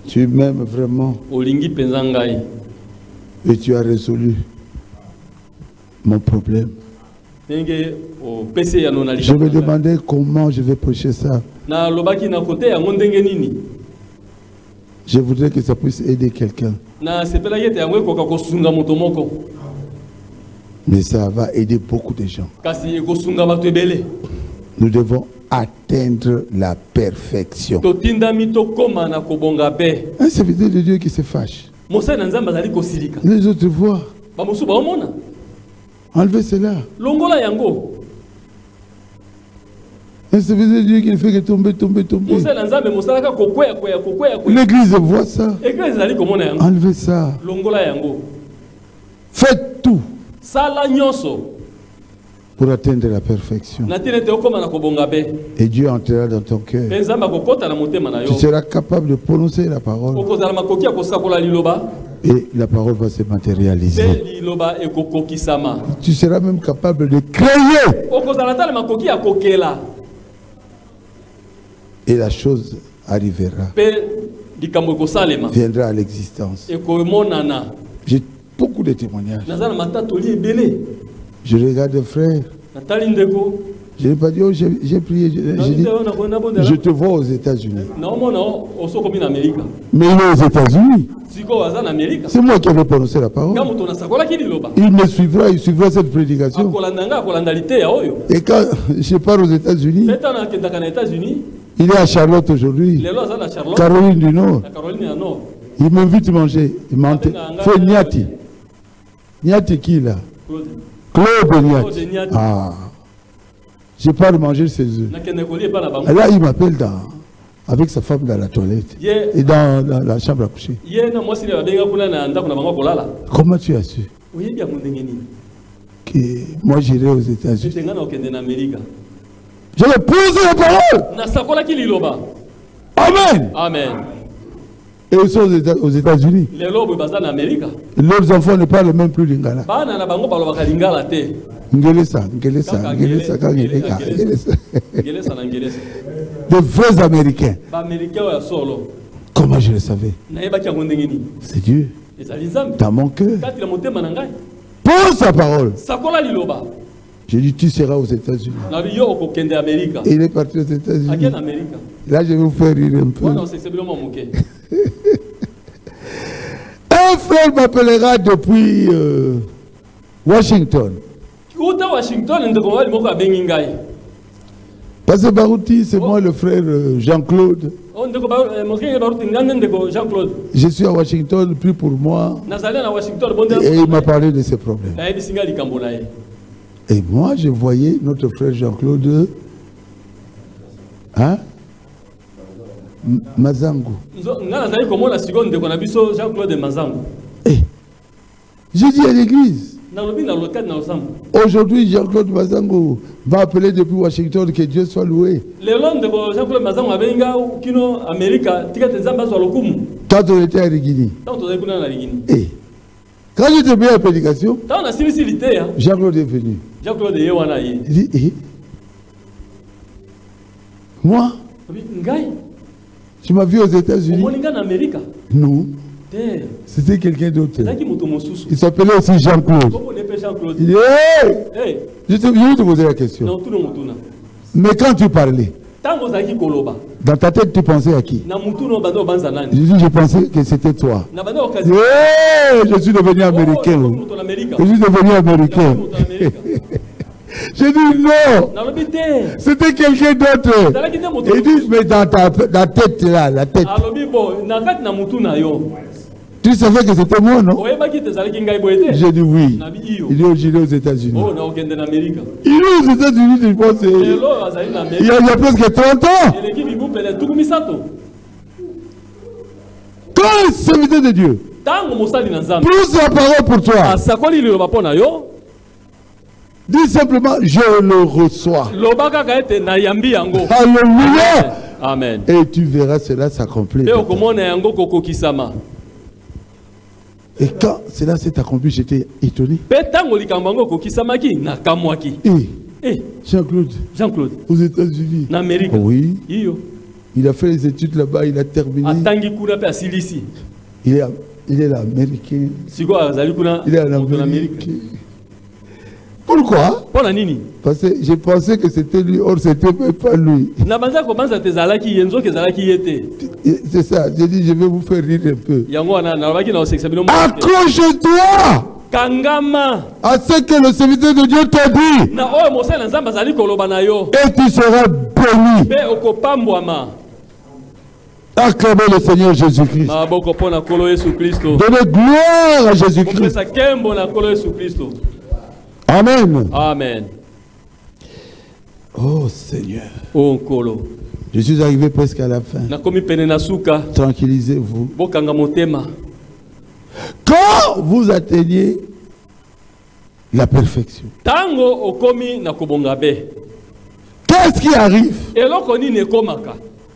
Tu m'aimes vraiment. Et tu as résolu mon problème. Je me demandais comment je vais prêcher ça. Je voudrais que ça puisse aider quelqu'un. Mais ça va aider beaucoup de gens. Nous devons atteindre la perfection. Un serviteur de Dieu qui se fâche. Les autres voient. Enlevez cela. Un serviteur de Dieu qui ne fait que tomber. L'église voit ça. Enlevez ça. Faites tout pour atteindre la perfection. Et Dieu entrera dans ton cœur. Tu seras capable de prononcer la parole. Et la parole va se matérialiser. Tu seras même capable de créer. Et la chose arrivera. Viendra à l'existence. J'ai beaucoup de témoignages. Je regarde des frères. Je n'ai pas dit, oh, j'ai prié. J'ai dit, je te vois aux États-Unis. Mais il est aux États-Unis. C'est moi qui avais prononcé la parole. Il me suivra, il suivra cette prédication. Et quand je pars aux États-Unis, il est à Charlotte aujourd'hui. Caroline du Nord. Il m'invite à manger. Il m'a fait Niati. Niati qui là? Claude Niati. Ah. Je pars manger chez eux. Et là, il m'appelle avec sa femme dans la toilette et dans la chambre à coucher. Comment tu as su que moi j'irai aux États-Unis? Je vais poser la parole. Amen. Amen. Et ils sont aux États-Unis. Leurs enfants ne parlent même plus lingala. De vrais Américains. Comment je le savais? C'est Dieu. Dans mon cœur. Pose sa parole. J'ai dit, tu seras aux États-Unis. Et il est parti aux États-Unis. Là, je vais vous faire rire un peu. Un frère m'appellera depuis Washington. Parce que Barouti, c'est moi le frère Jean-Claude. Je suis à Washington, prie pour moi. Et il m'a parlé de ses problèmes. Et moi, je voyais notre frère Jean-Claude Mazango. Et j'ai dit à l'église. Aujourd'hui, Jean-Claude Mazango va appeler depuis Washington, que Dieu soit loué. Quand on était à Rigini. Et quand j'étais bien à la prédication, Jean-Claude est venu. Il dit, moi, tu m'as vu aux États-Unis? Non. C'était quelqu'un d'autre. Il s'appelait aussi Jean-Claude. Il dit, je vais te poser la question. Mais quand tu parlais, dans ta tête, tu pensais à qui? Je pensais que c'était toi. Je suis devenu américain. Je suis devenu américain. J'ai dit non. C'était quelqu'un d'autre. Il dit, mais dans ta tête là, la tête. Tu savais que c'était moi, non? J'ai dit oui. Il est aux États-Unis. Il est aux États-Unis, je pense. Il y a presque 30 ans. Quand le serviteur de Dieu pousse la parole pour toi, dis simplement, je le reçois. Alléluia. Amen. Et tu verras cela s'accomplir. Et quand cela s'est accompli, j'étais étonné. Jean-Claude, aux États-Unis. Oui. Il a fait les études là-bas, il a terminé. Il est l'Américain. Il est en Amérique. Pourquoi? Parce que j'ai pensé que c'était lui, or c'était pas lui. C'est ça, j'ai dit je vais vous faire rire un peu. Accroche-toi à ce que le serviteur de Dieu t'a dit. Et tu seras béni. Acclamez le Seigneur Jésus-Christ. Donnez gloire à Jésus-Christ. Amen. Amen. Oh Seigneur. Oh Nkolo. Je suis arrivé presque à la fin. Tranquillisez-vous. Quand vous atteignez la perfection, qu'est-ce qui arrive?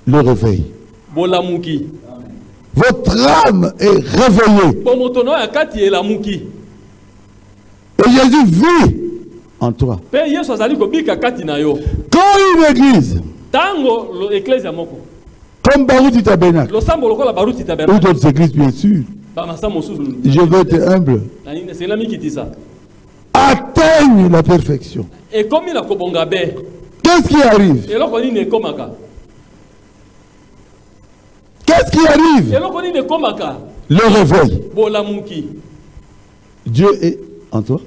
Le réveil. Votre âme est réveillée. Et Jésus vit en toi. Quand une église, comme Barouti Tabernacle, ou d'autres églises bien sûr, je veux être humble, atteigne la perfection, qu'est-ce qui arrive? Qu'est-ce qui arrive? Le réveil. Dieu est en toi.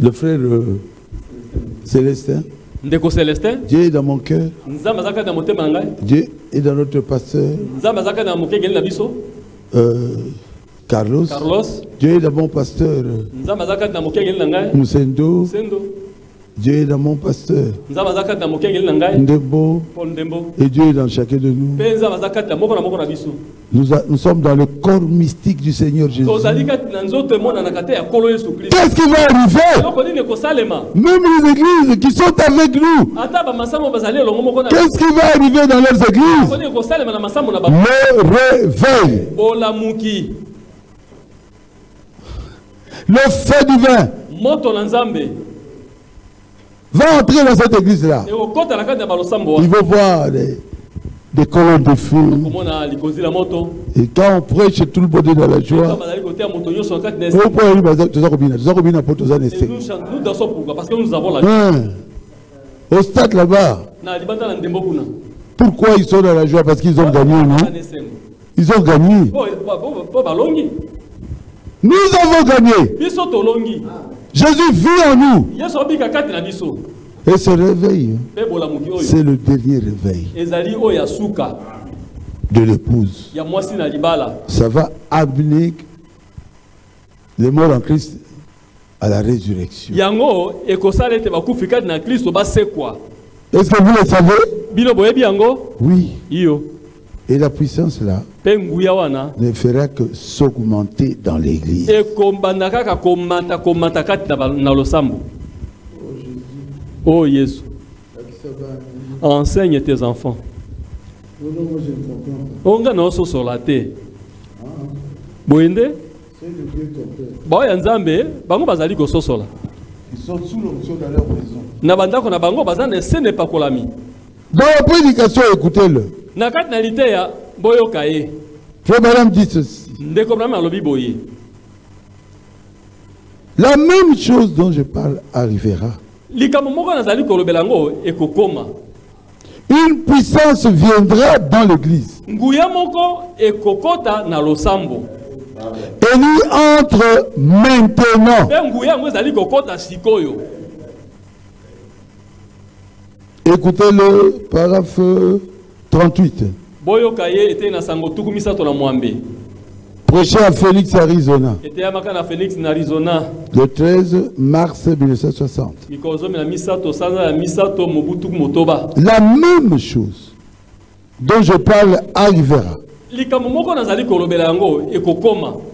Le frère Célestin. Dieu est dans mon cœur. Dieu est dans notre pasteur. Carlos. Dieu est dans mon pasteur. Moussendo. Dieu est dans mon pasteur. Ndembo. Et Dieu est dans chacun de nous. Nous sommes dans le corps mystique du Seigneur Jésus. Qu'est-ce qui va arriver? Même les églises qui sont avec nous, qu'est-ce qui va arriver dans leurs églises? Le réveil. Le feu divin va entrer dans cette église-là. Il va voir des colonnes de feu. Et quand on prêche, tout le monde est dans la joie. Au stade là-bas. Pourquoi ils sont dans la joie? Parce qu'ils ont gagné, non? Ils ont gagné. Nous avons gagné. Jésus vit en nous. Et ce réveil, c'est le dernier réveil de l'épouse. Ça va amener les morts en Christ à la résurrection. Est-ce que vous le savez? Oui. Et la puissance là ne fera que s'augmenter dans l'église. Oh Jésus, enseigne tes enfants. On a nos sur la terre. Boende? Boya Nzambe, bango bazali ko sosola. Ils sont sous l'onction dans leur maison. Nabanda ko na bango bazane ce n'est pas kolami. Dans la prédication, écoutez-le. Nakat na liteya boyo kaye. Frère Madame dit ceci. Ndeko Branham alobi boye. La même chose dont je parle arrivera. Likambo moko nazali kolobela ngo ekokoma. Une puissance viendra dans l'église. Nguya moko ekokota na losambo. Et lui entre maintenant. Écoutez-le, paragraphe 38. Prêché à Phoenix, Arizona. Le 13 mars 1960. La même chose dont je parle arrivera.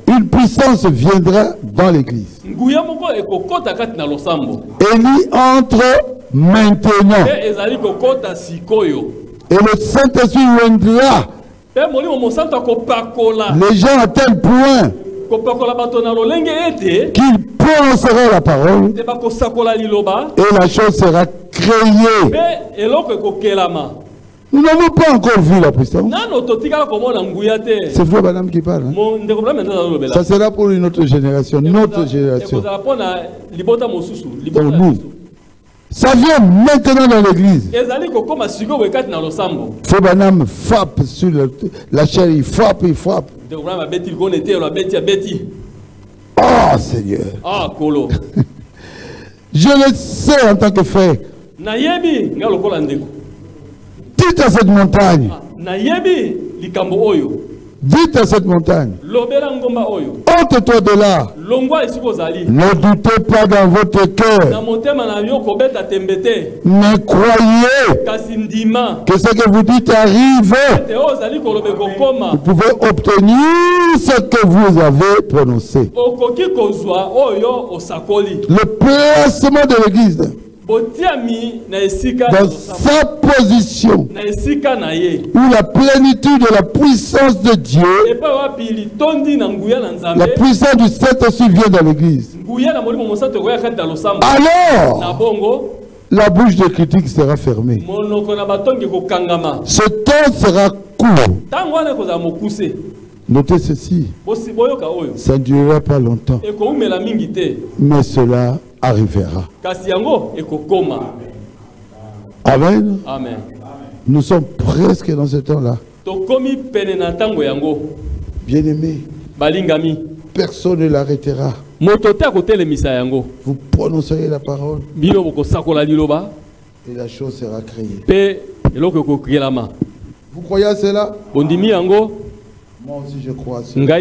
Une puissance viendra dans l'église. Et lui entre maintenant. Et le Saint-Esprit viendra. Les gens à tel point qu'il prononcera la parole et la chose sera créée. Nous n'avons pas encore vu la puissance. C'est Frère Branham qui parle. Hein? Ça sera pour une autre génération, notre génération. Pour nous. Ça vient maintenant dans l'église. Frère Branham frappe sur la chair, il frappe, il frappe. Oh Seigneur. Je le sais en tant que frère. Dites à cette montagne. Dites à cette montagne. Ôte-toi de là. Ne doutez pas dans votre cœur. Mais croyez que ce que vous dites arrive. Vous pouvez obtenir ce que vous avez prononcé. Le placement de l'église dans sa position où la plénitude de la puissance de Dieu, la puissance du Saint-Esprit vient dans l'église. Alors la bouche des critiques sera fermée. Ce temps sera court. Notez ceci, ça ne durera pas longtemps, mais cela arrivera. Amen. Amen. Nous sommes presque dans ce temps-là. Bien-aimés, personne ne l'arrêtera. Vous prononcerez la parole et la chose sera créée. Vous croyez à cela? Moi aussi je crois à cela.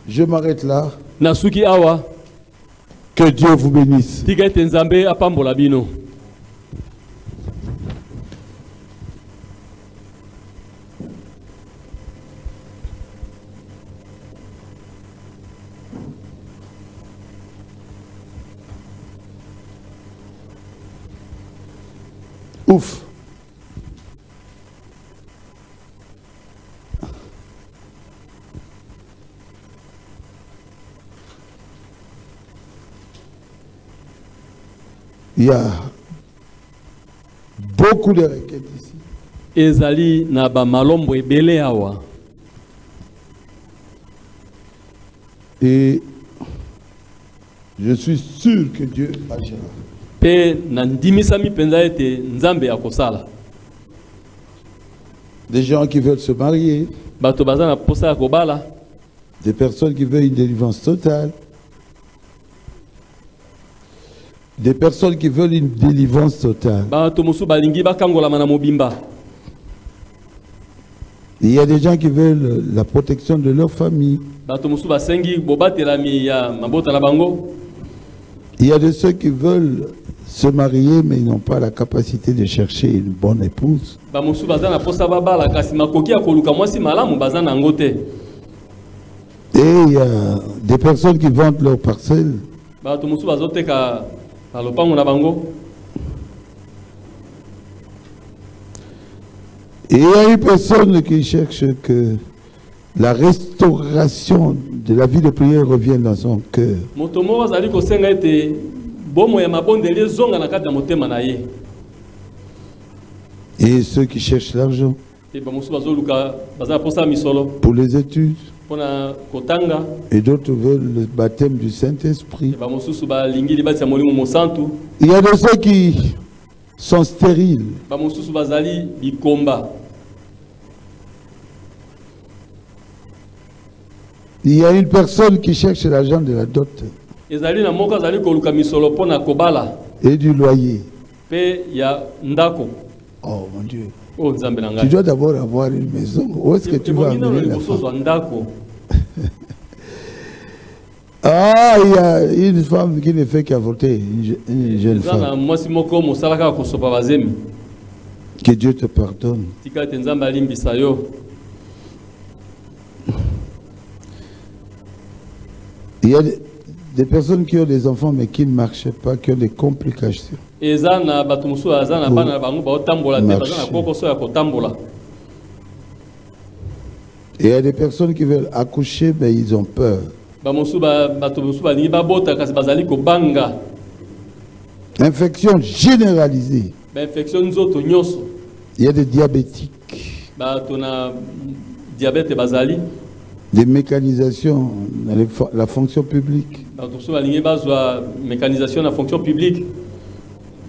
Je m'arrête là. Que Dieu vous bénisse. Ouf. Il y a beaucoup de requêtes ici. Ezali na ba malombo ebele awa. Et je suis sûr que Dieu agira. Pe na ndimisami penza ete Nzambe akosala. Des gens qui veulent se marier. Bato bazana posa kobala. Des personnes qui veulent une délivrance totale. Des personnes qui veulent une délivrance totale. Il y a des gens qui veulent la protection de leur famille. Il y a de ceux qui veulent se marier mais ils n'ont pas la capacité de chercher une bonne épouse. Et il y a des personnes qui vendent leurs parcelles. Et il y a une personne qui cherche que la restauration de la vie de prière revienne dans son cœur. Et ceux qui cherchent l'argent pour les études. Et d'autres veulent le baptême du Saint-Esprit. Il y a de ceux qui sont stériles. Il y a une personne qui cherche l'argent de la dot et du loyer. Oh mon Dieu. Tu dois d'abord avoir une maison. Où est-ce que tu vas amener la femme? Ah, il y a une femme qui ne fait qu'avorter, une jeune femme. Que Dieu te pardonne. Il y a des personnes qui ont des enfants mais qui ne marchent pas, qui ont des complications. Il y a des personnes qui veulent accoucher mais ils ont peur. Infection généralisée. Il y a des diabétiques. Des mécanisations dans la fonction publique.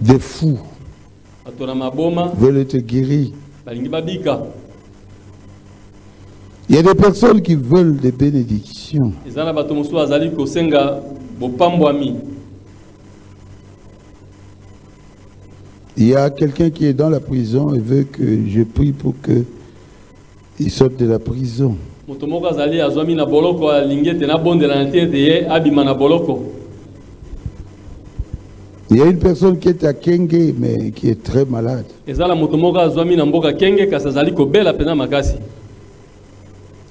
Des fous veulent être guéris. Il y a des personnes qui veulent des bénédictions. Il y a quelqu'un qui est dans la prison et veut que je prie pour qu'il sorte de la prison. Il y a une personne qui est à Kenge mais qui est très malade.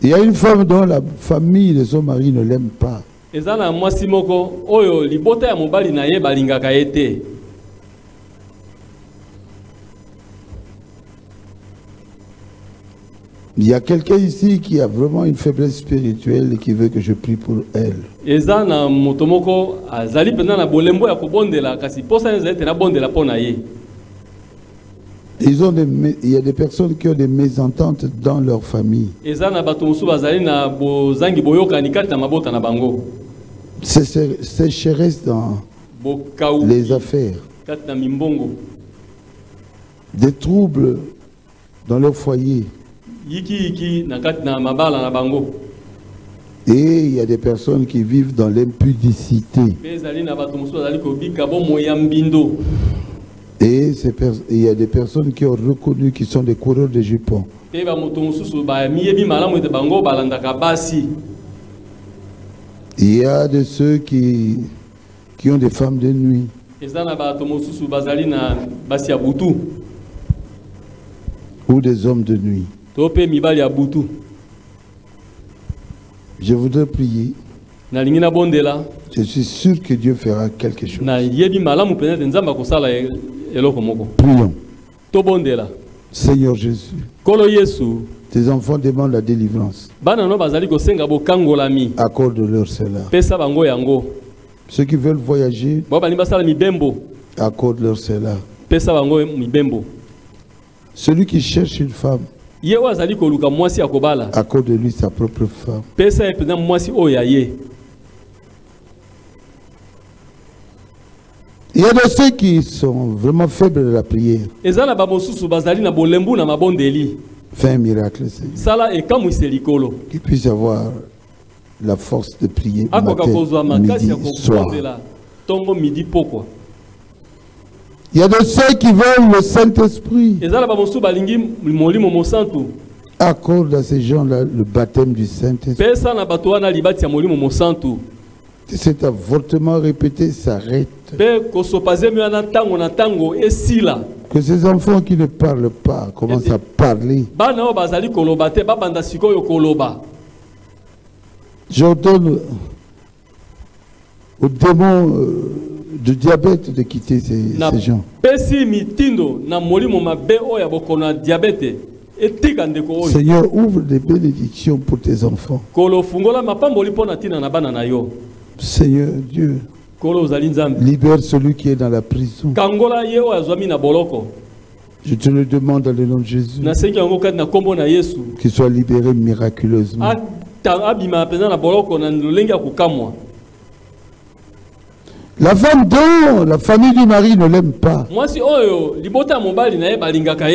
Il y a une femme dont la famille de son mari ne l'aime pas. Il y a quelqu'un ici qui a vraiment une faiblesse spirituelle et qui veut que je prie pour elle. Il y a des personnes qui ont des mésententes dans leur famille. Sécheresse dans les affaires. Des troubles dans leur foyer. Et il y a des personnes qui vivent dans l'impudicité. Et il y a des personnes qui ont reconnu qu'ils sont des coureurs de jupons. Il y a de ceux qui ont des femmes de nuit. Ou des hommes de nuit. Je voudrais prier. Je suis sûr que Dieu fera quelque chose. Prions. Seigneur Jésus. Tes enfants demandent la délivrance. Accorde-leur cela. Ceux qui veulent voyager, accorde-leur cela. Celui qui cherche une femme, accorde-lui sa propre femme. Il y a de ceux qui sont vraiment faibles de la prière. Fais un miracle, Seigneur. Qu'ils puissent avoir la force de prier matin, midi, soir. Il y a de ceux qui veulent le Saint-Esprit. Accorde à ces gens-là le baptême du Saint-Esprit. Cet avortement répété s'arrête. Que ces enfants qui ne parlent pas commencent à parler. J'ordonne aux démons de diabète de quitter ces gens. Seigneur, ouvre des bénédictions pour tes enfants. Seigneur Dieu, libère celui qui est dans la prison. Je te le demande dans le nom de Jésus. Qu'il soit libéré miraculeusement. La femme dont la famille du mari ne l'aime pas.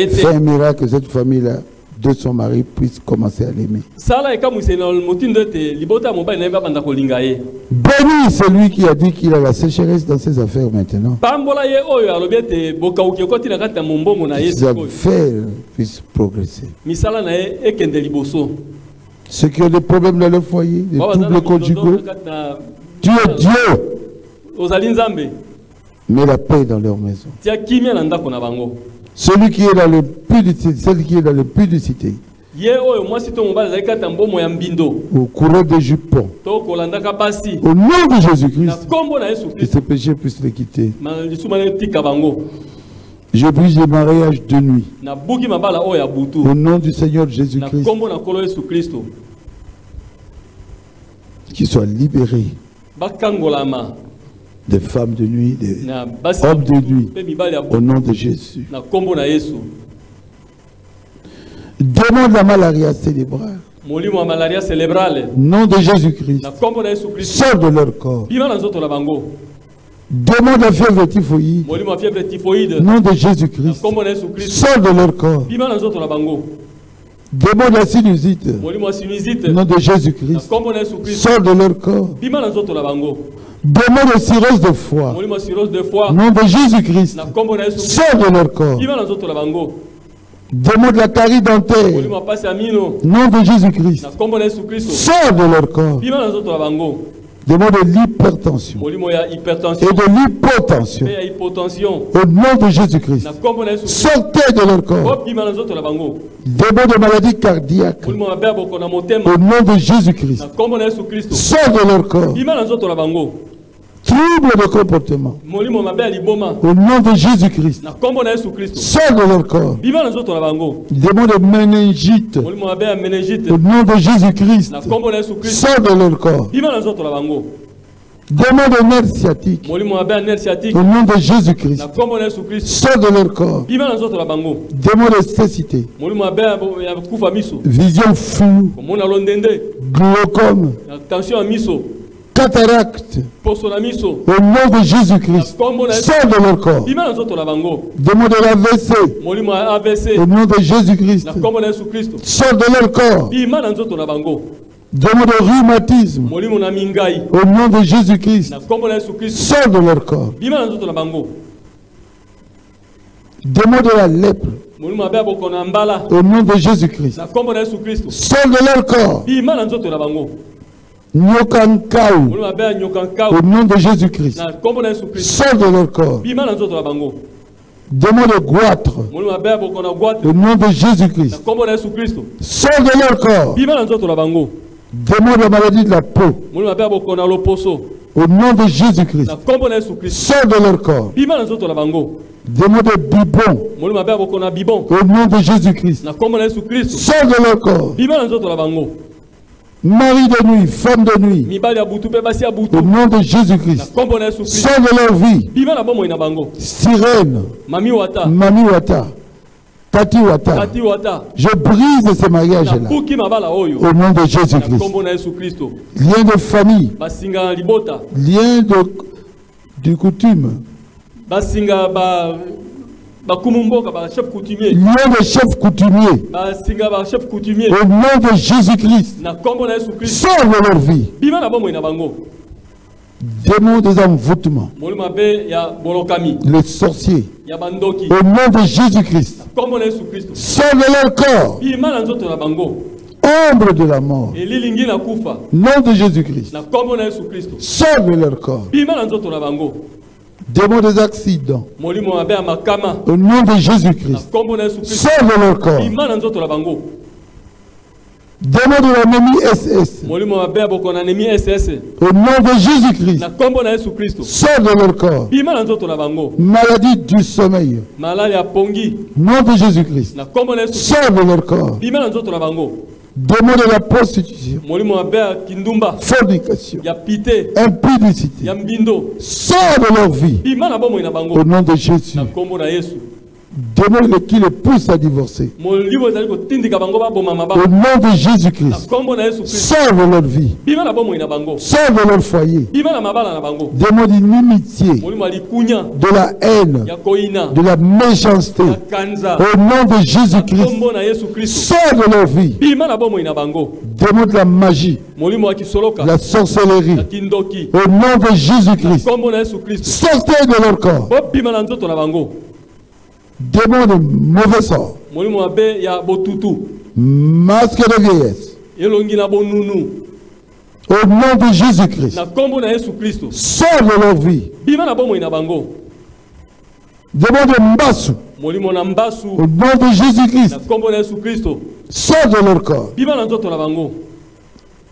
Fais un miracle que cette famille-là de son mari puisse commencer à l'aimer. Bénis celui qui a dit qu'il a la sécheresse dans ses affaires maintenant. Que ses affaires puissent progresser. Ceux qui ont des problèmes dans leur foyer, des troubles conjugaux, tu es Dieu. Mets la paix dans leur maison. Celui qui est dans le pudicité, celle qui est dans le pudicité, au courant des jupons, au nom de Jésus-Christ, que ce péché puisse les quitter. Je brise le mariage de nuit. Au nom du Seigneur Jésus-Christ, qu'ils soient libérés. Des femmes de nuit, des hommes de nuit, au nom de Jésus. Demande la malaria cérébrale. Nom de Jésus-Christ. Sors de leur corps. Demande la fièvre typhoïde. Nom de Jésus-Christ. Sors de leur corps. Demande la sinusite. Nom de Jésus-Christ. Sors de leur corps. Demande la cirrhose de foie. Nom de Jésus-Christ. Sors de leur corps. Demande la carie dentaire. Nom de Jésus-Christ. Sors de leur corps. Demande de l'hypertension et de l'hypotension. Au nom de Jésus-Christ. Sortez de leur corps. Demande de maladies cardiaques. Au nom de Jésus-Christ. Sors de leur corps. Trouble de comportement. Au nom de Jésus-Christ. Sors de leur corps. Demande de méningite. Au nom de Jésus-Christ. Sors de leur corps. Demande de nerfs sciatiques. Au nom de Jésus-Christ. Sors de leur corps. Demande de cécité. Vision floue. Glaucome. Cataracte. Au nom de Jésus-Christ. Sors de leur corps. Demande de l'AVC. Au nom de Jésus-Christ. Sors de leur corps. Demande de rhumatisme. Au nom de Jésus-Christ. Sors de leur corps. Demande de la lèpre. Au nom de Jésus-Christ. Sors de leur corps. Nyokankau. Au nom de Jésus-Christ. Sors de leur corps. Demande de goitre. Au nom de Jésus-Christ. Sors de leur corps. Demande la maladie de la peau. Au nom de Jésus-Christ. Sors de leur corps. Demande de bibon. Au nom de Jésus-Christ. Sors de leur corps. Mari de nuit, femme de nuit. Au nom de Jésus-Christ. Sors de leur vie. Sirène. Mami Wata. Tati Wata. Je brise ces mariages-là. Au nom de Jésus-Christ. Lien de famille. Lien de coutume. Lien de chef coutumier. Au nom de Jésus-Christ. Sors de leur vie. Démons des envoûtements. Les sorciers. Au nom de Jésus-Christ. Sauve leur corps. Ombre de la mort. Nom de Jésus-Christ. Sauve leur corps. Démons des accidents. Au nom de Jésus-Christ. Sauve leur corps. Démons de l'ennemi SS. Au nom de Jésus-Christ. Sauve leur corps. Maladie du sommeil. Nom de Jésus-Christ. Sauve leur corps. Démons de la prostitution. Fornication. Impudicité. Sauve leur vie. Au nom de Jésus. Démons qui les poussent à divorcer. Au nom de Jésus-Christ. Sauve leur vie. Sauve leur foyer. Démons d'inimitié. De la haine. De la méchanceté. Au nom de Jésus-Christ. Sauve leur vie. Démons de la magie. De la sorcellerie. Au nom de Jésus-Christ. Sortez de leur corps. Démons de mauvais sort. Masque de vieillesse. Au nom de Jésus-Christ. Sauve leur vie. Démons de Mbassou. Au nom de Jésus-Christ. Sauve leur corps.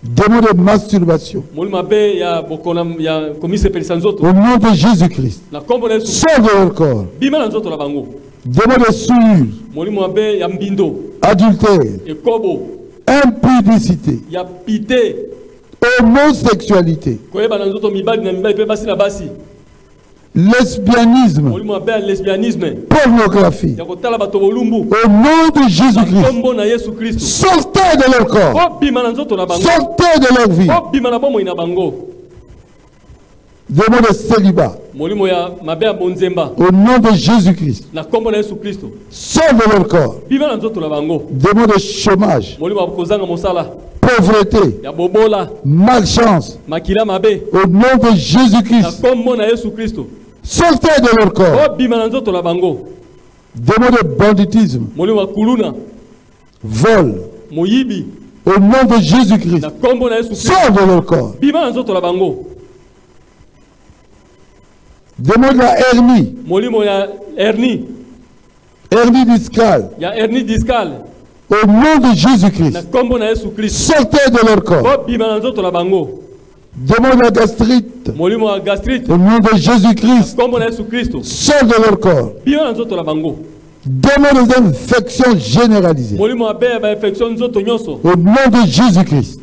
Démons de masturbation. Au nom de Jésus-Christ. Sauve leur corps. Démons de souillure. Adultère. Impudicité. Homosexualité. Lesbianisme. Pornographie. Au nom de Jésus-Christ. Sortez de leur corps. Sortez de leur vie. Démons de célibat. Au nom de Jésus-Christ. Sauve leur corps. Démons de chômage. Pauvreté. Malchance. Au nom de Jésus-Christ. Sortez de leur corps. Démons de banditisme. Vol. Au nom de Jésus-Christ. Sauve de leur corps. Démons de la hernie. Hernie discale. Au nom de Jésus-Christ. Sortez de leur corps. Démons de la gastrite. Au nom de Jésus-Christ. Sortez de leur corps. Démons des infections généralisées. Au nom de Jésus-Christ.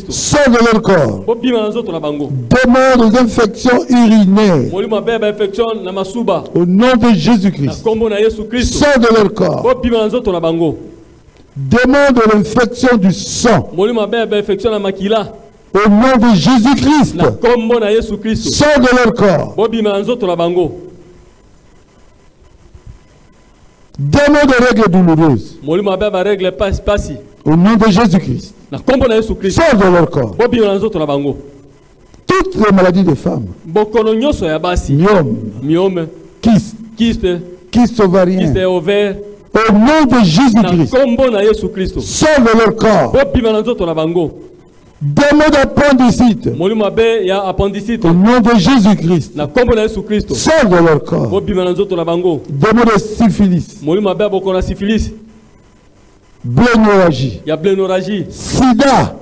Sauve leur corps. Démons des infections urinaires. Au nom de Jésus-Christ. Sauve leur corps. Démons de l'infection du sang. Au nom de Jésus-Christ. Sauve leur corps. Démons de règles douloureuses. Au nom de Jésus-Christ. Sauve leur corps. Toutes les maladies des femmes. Myome. Kyste ovarien. Au nom de Jésus-Christ. Sauve leur corps. Démons d'appendicite. Au nom de Jésus-Christ. Sauve leur corps. Démons de syphilis. Blénorragie. Sida.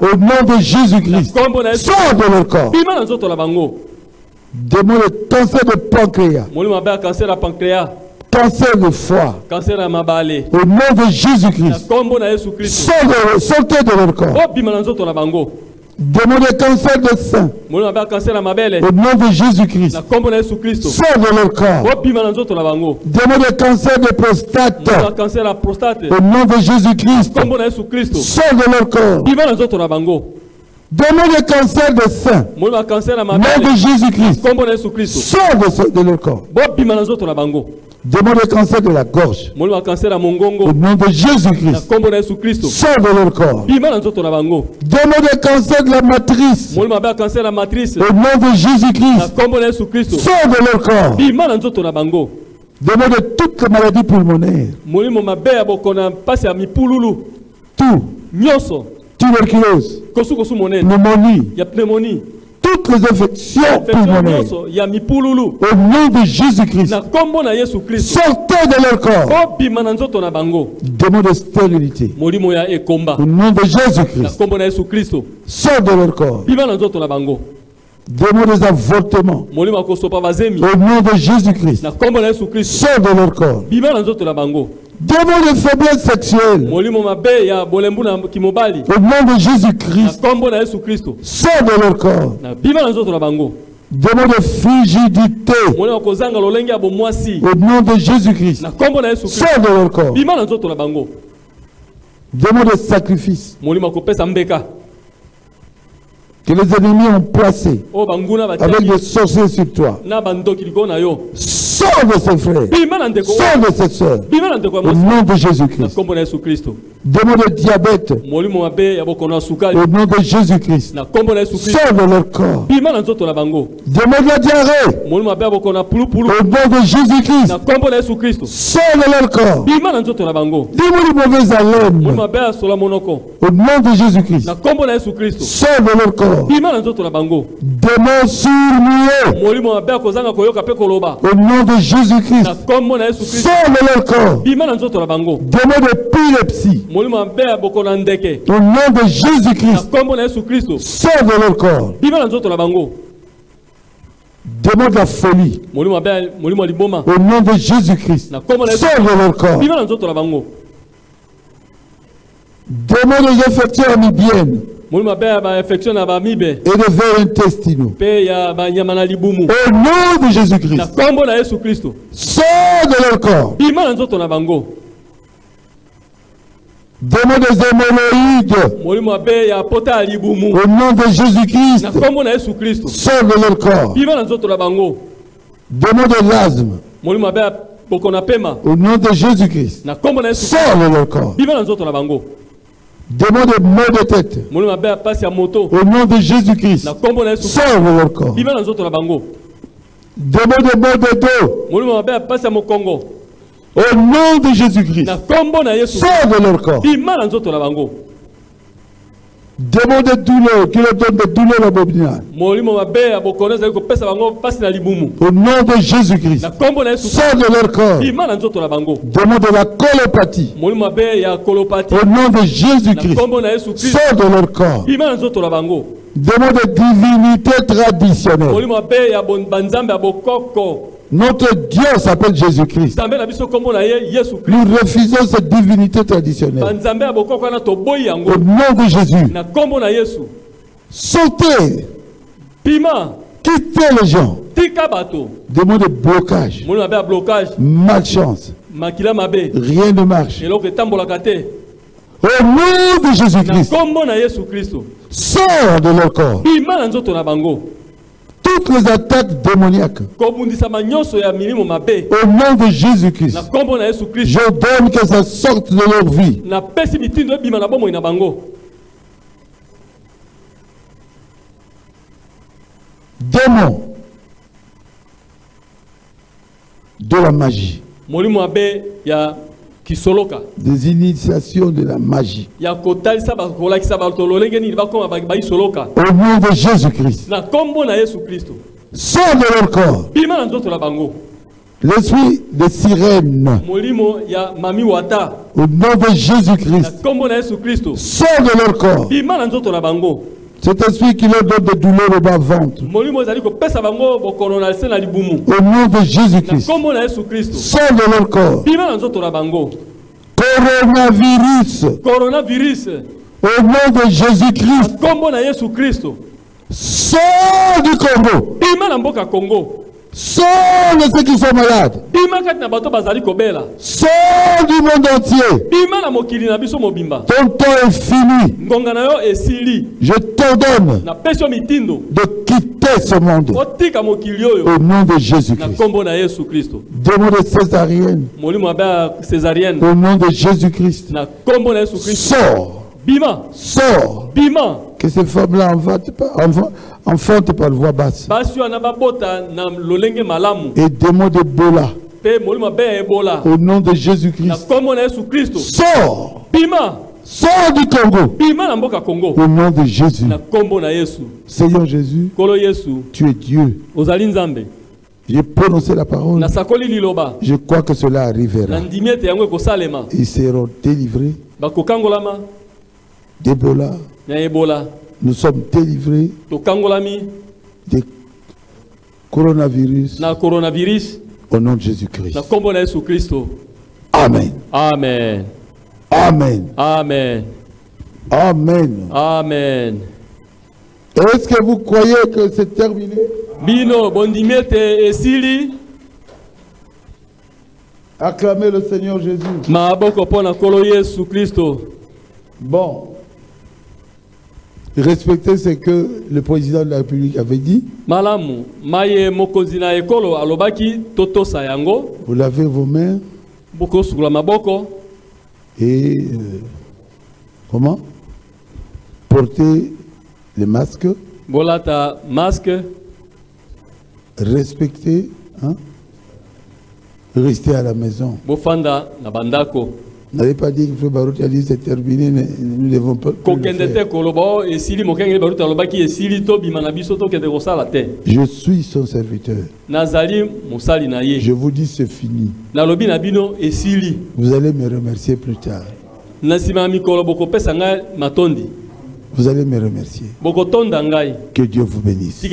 Au nom de Jésus-Christ. Sauve leur corps. Démons de cancer de pancréas. Cancer de foie. Au nom de Jésus-Christ. Sortez de leur corps. Démons de cancer de sein. Au nom de Jésus-Christ. Sauve leur corps. Démons de cancer de prostate. Au nom de Jésus-Christ. Sauve leur corps. Démons de cancer de sein. Au nom de Jésus-Christ. Sauve de leur corps. Demande le cancer de la gorge. Au nom de Jésus-Christ. Sors de leur corps. Demande le cancer de la matrice. Au nom de Jésus-Christ. Sors de leur corps. Demande toutes les maladies pulmonaires. Tout. Tuberculose. Pneumonie. Toutes les infections pulmonaires. Au nom de Jésus-Christ. Sortez de leur corps. Demande de stérilité. Au nom de Jésus-Christ. Sors de leur corps. Demande des avortements. Au nom de Jésus-Christ. Sors de leur corps. Demande de faiblesse sexuelle. Au nom de Jésus-Christ. Sors de leur corps. Demande de frigidité. Au nom de Jésus-Christ. Sors de leur corps. Demande de sacrifice que les ennemis ont placé avec des sorciers sur toi. Sors de ses frères. Sors de ses soeurs. Au nom de Jésus-Christ. Demande de diabète. Au nom de Jésus-Christ. Sors de leur corps. Demande la diarrhée. Au nom de Jésus-Christ. Sors de leur corps. Demande de mauvaise haleine. Au nom de Jésus-Christ. Sors de leur corps. Démons sourds-muets. Au nom de Jésus-Christ. Sors de leur corps. Démons d'épilepsie. Au nom de Jésus-Christ. Sors de leur corps. Démons de la folie. Au nom de Jésus-Christ. Sors de leur corps. Démons des infections amibiennes et de vers intestinaux. Au nom de Jésus-Christ. Sors de leur corps. Démons des hémorroïdes. Au nom de Jésus-Christ. Sors de leur corps. Démons de l'asthme. Au nom de Jésus-Christ. Sors de leur corps. Démons de maux de tête. Au nom de Jésus-Christ. Sors de leur corps. Démons de maux de dos. Au nom de Jésus-Christ. Sors de leur corps. Démons de douleur qui leur donne des douleurs abdominales. Au nom de Jésus-Christ. Sors de leur corps. Démons de la colopathie. Au nom de Jésus-Christ. Sors de leur corps. Démons de divinité traditionnelle. Notre Dieu s'appelle Jésus-Christ. Nous refusons cette divinité traditionnelle. Au nom de Jésus. Sautez. Quittez les gens. Démons de blocage. Malchance. Rien ne marche. Au nom de Jésus-Christ. Sors de leur corps. Toutes les attaques démoniaques. Au nom de Jésus-Christ. J'ordonne que ça sorte de leur vie. Démons de la magie. Des initiations de la magie. Au nom de Jésus-Christ. Sors de leur corps. L'esprit de sirène. Au nom de Jésus-Christ. Sors de leur corps. Cet esprit qui leur donne des douleurs au bas-ventre. Au nom de Jésus-Christ. Sors de leur corps. Coronavirus. Au nom de Jésus-Christ. Sors du Congo. Sors de ceux qui sont malades. Sors du monde entier. Ton temps est fini. Je t'ordonne de quitter quitter ce monde. Au nom de Jésus-Christ. Démon de césarienne. Au nom de Jésus-Christ. Sors. Sors. Que ces femmes-là enfantent par voie basse. Et démon de Bola. Au nom de Jésus-Christ. Sors. Sors du Congo. Au nom de Jésus. Seigneur Jésus, tu es Dieu. J'ai prononcé la parole. Je crois que cela arrivera. Ils seront délivrés d'Ebola. Nous sommes délivrés du coronavirus. Au nom de Jésus-Christ. Amen. Amen. Amen. Amen. Amen. Amen. Est-ce que vous croyez que c'est terminé? Bino bondimete esili. Acclamez le Seigneur Jésus. Maboko pona kolo Yesu Christo. Bon. Respectez ce que le président de la République avait dit. Malamu, maye mokozina ekolo alobaki toto sayango. Vous lavez vos mains. Boko sukula maboko. Et comment? Portez les masques. Bolata masque. Respectez, hein? Restez à la maison. Bofanda na bandako. N'avez pas dit que Frère Baruti a dit c'est terminé, nous ne devons pas. Je suis son serviteur. Je vous dis c'est fini. Vous allez me remercier plus tard. Vous allez me remercier. Que Dieu vous bénisse.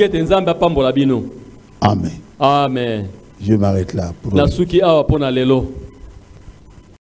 Amen. Amen. Je m'arrête là.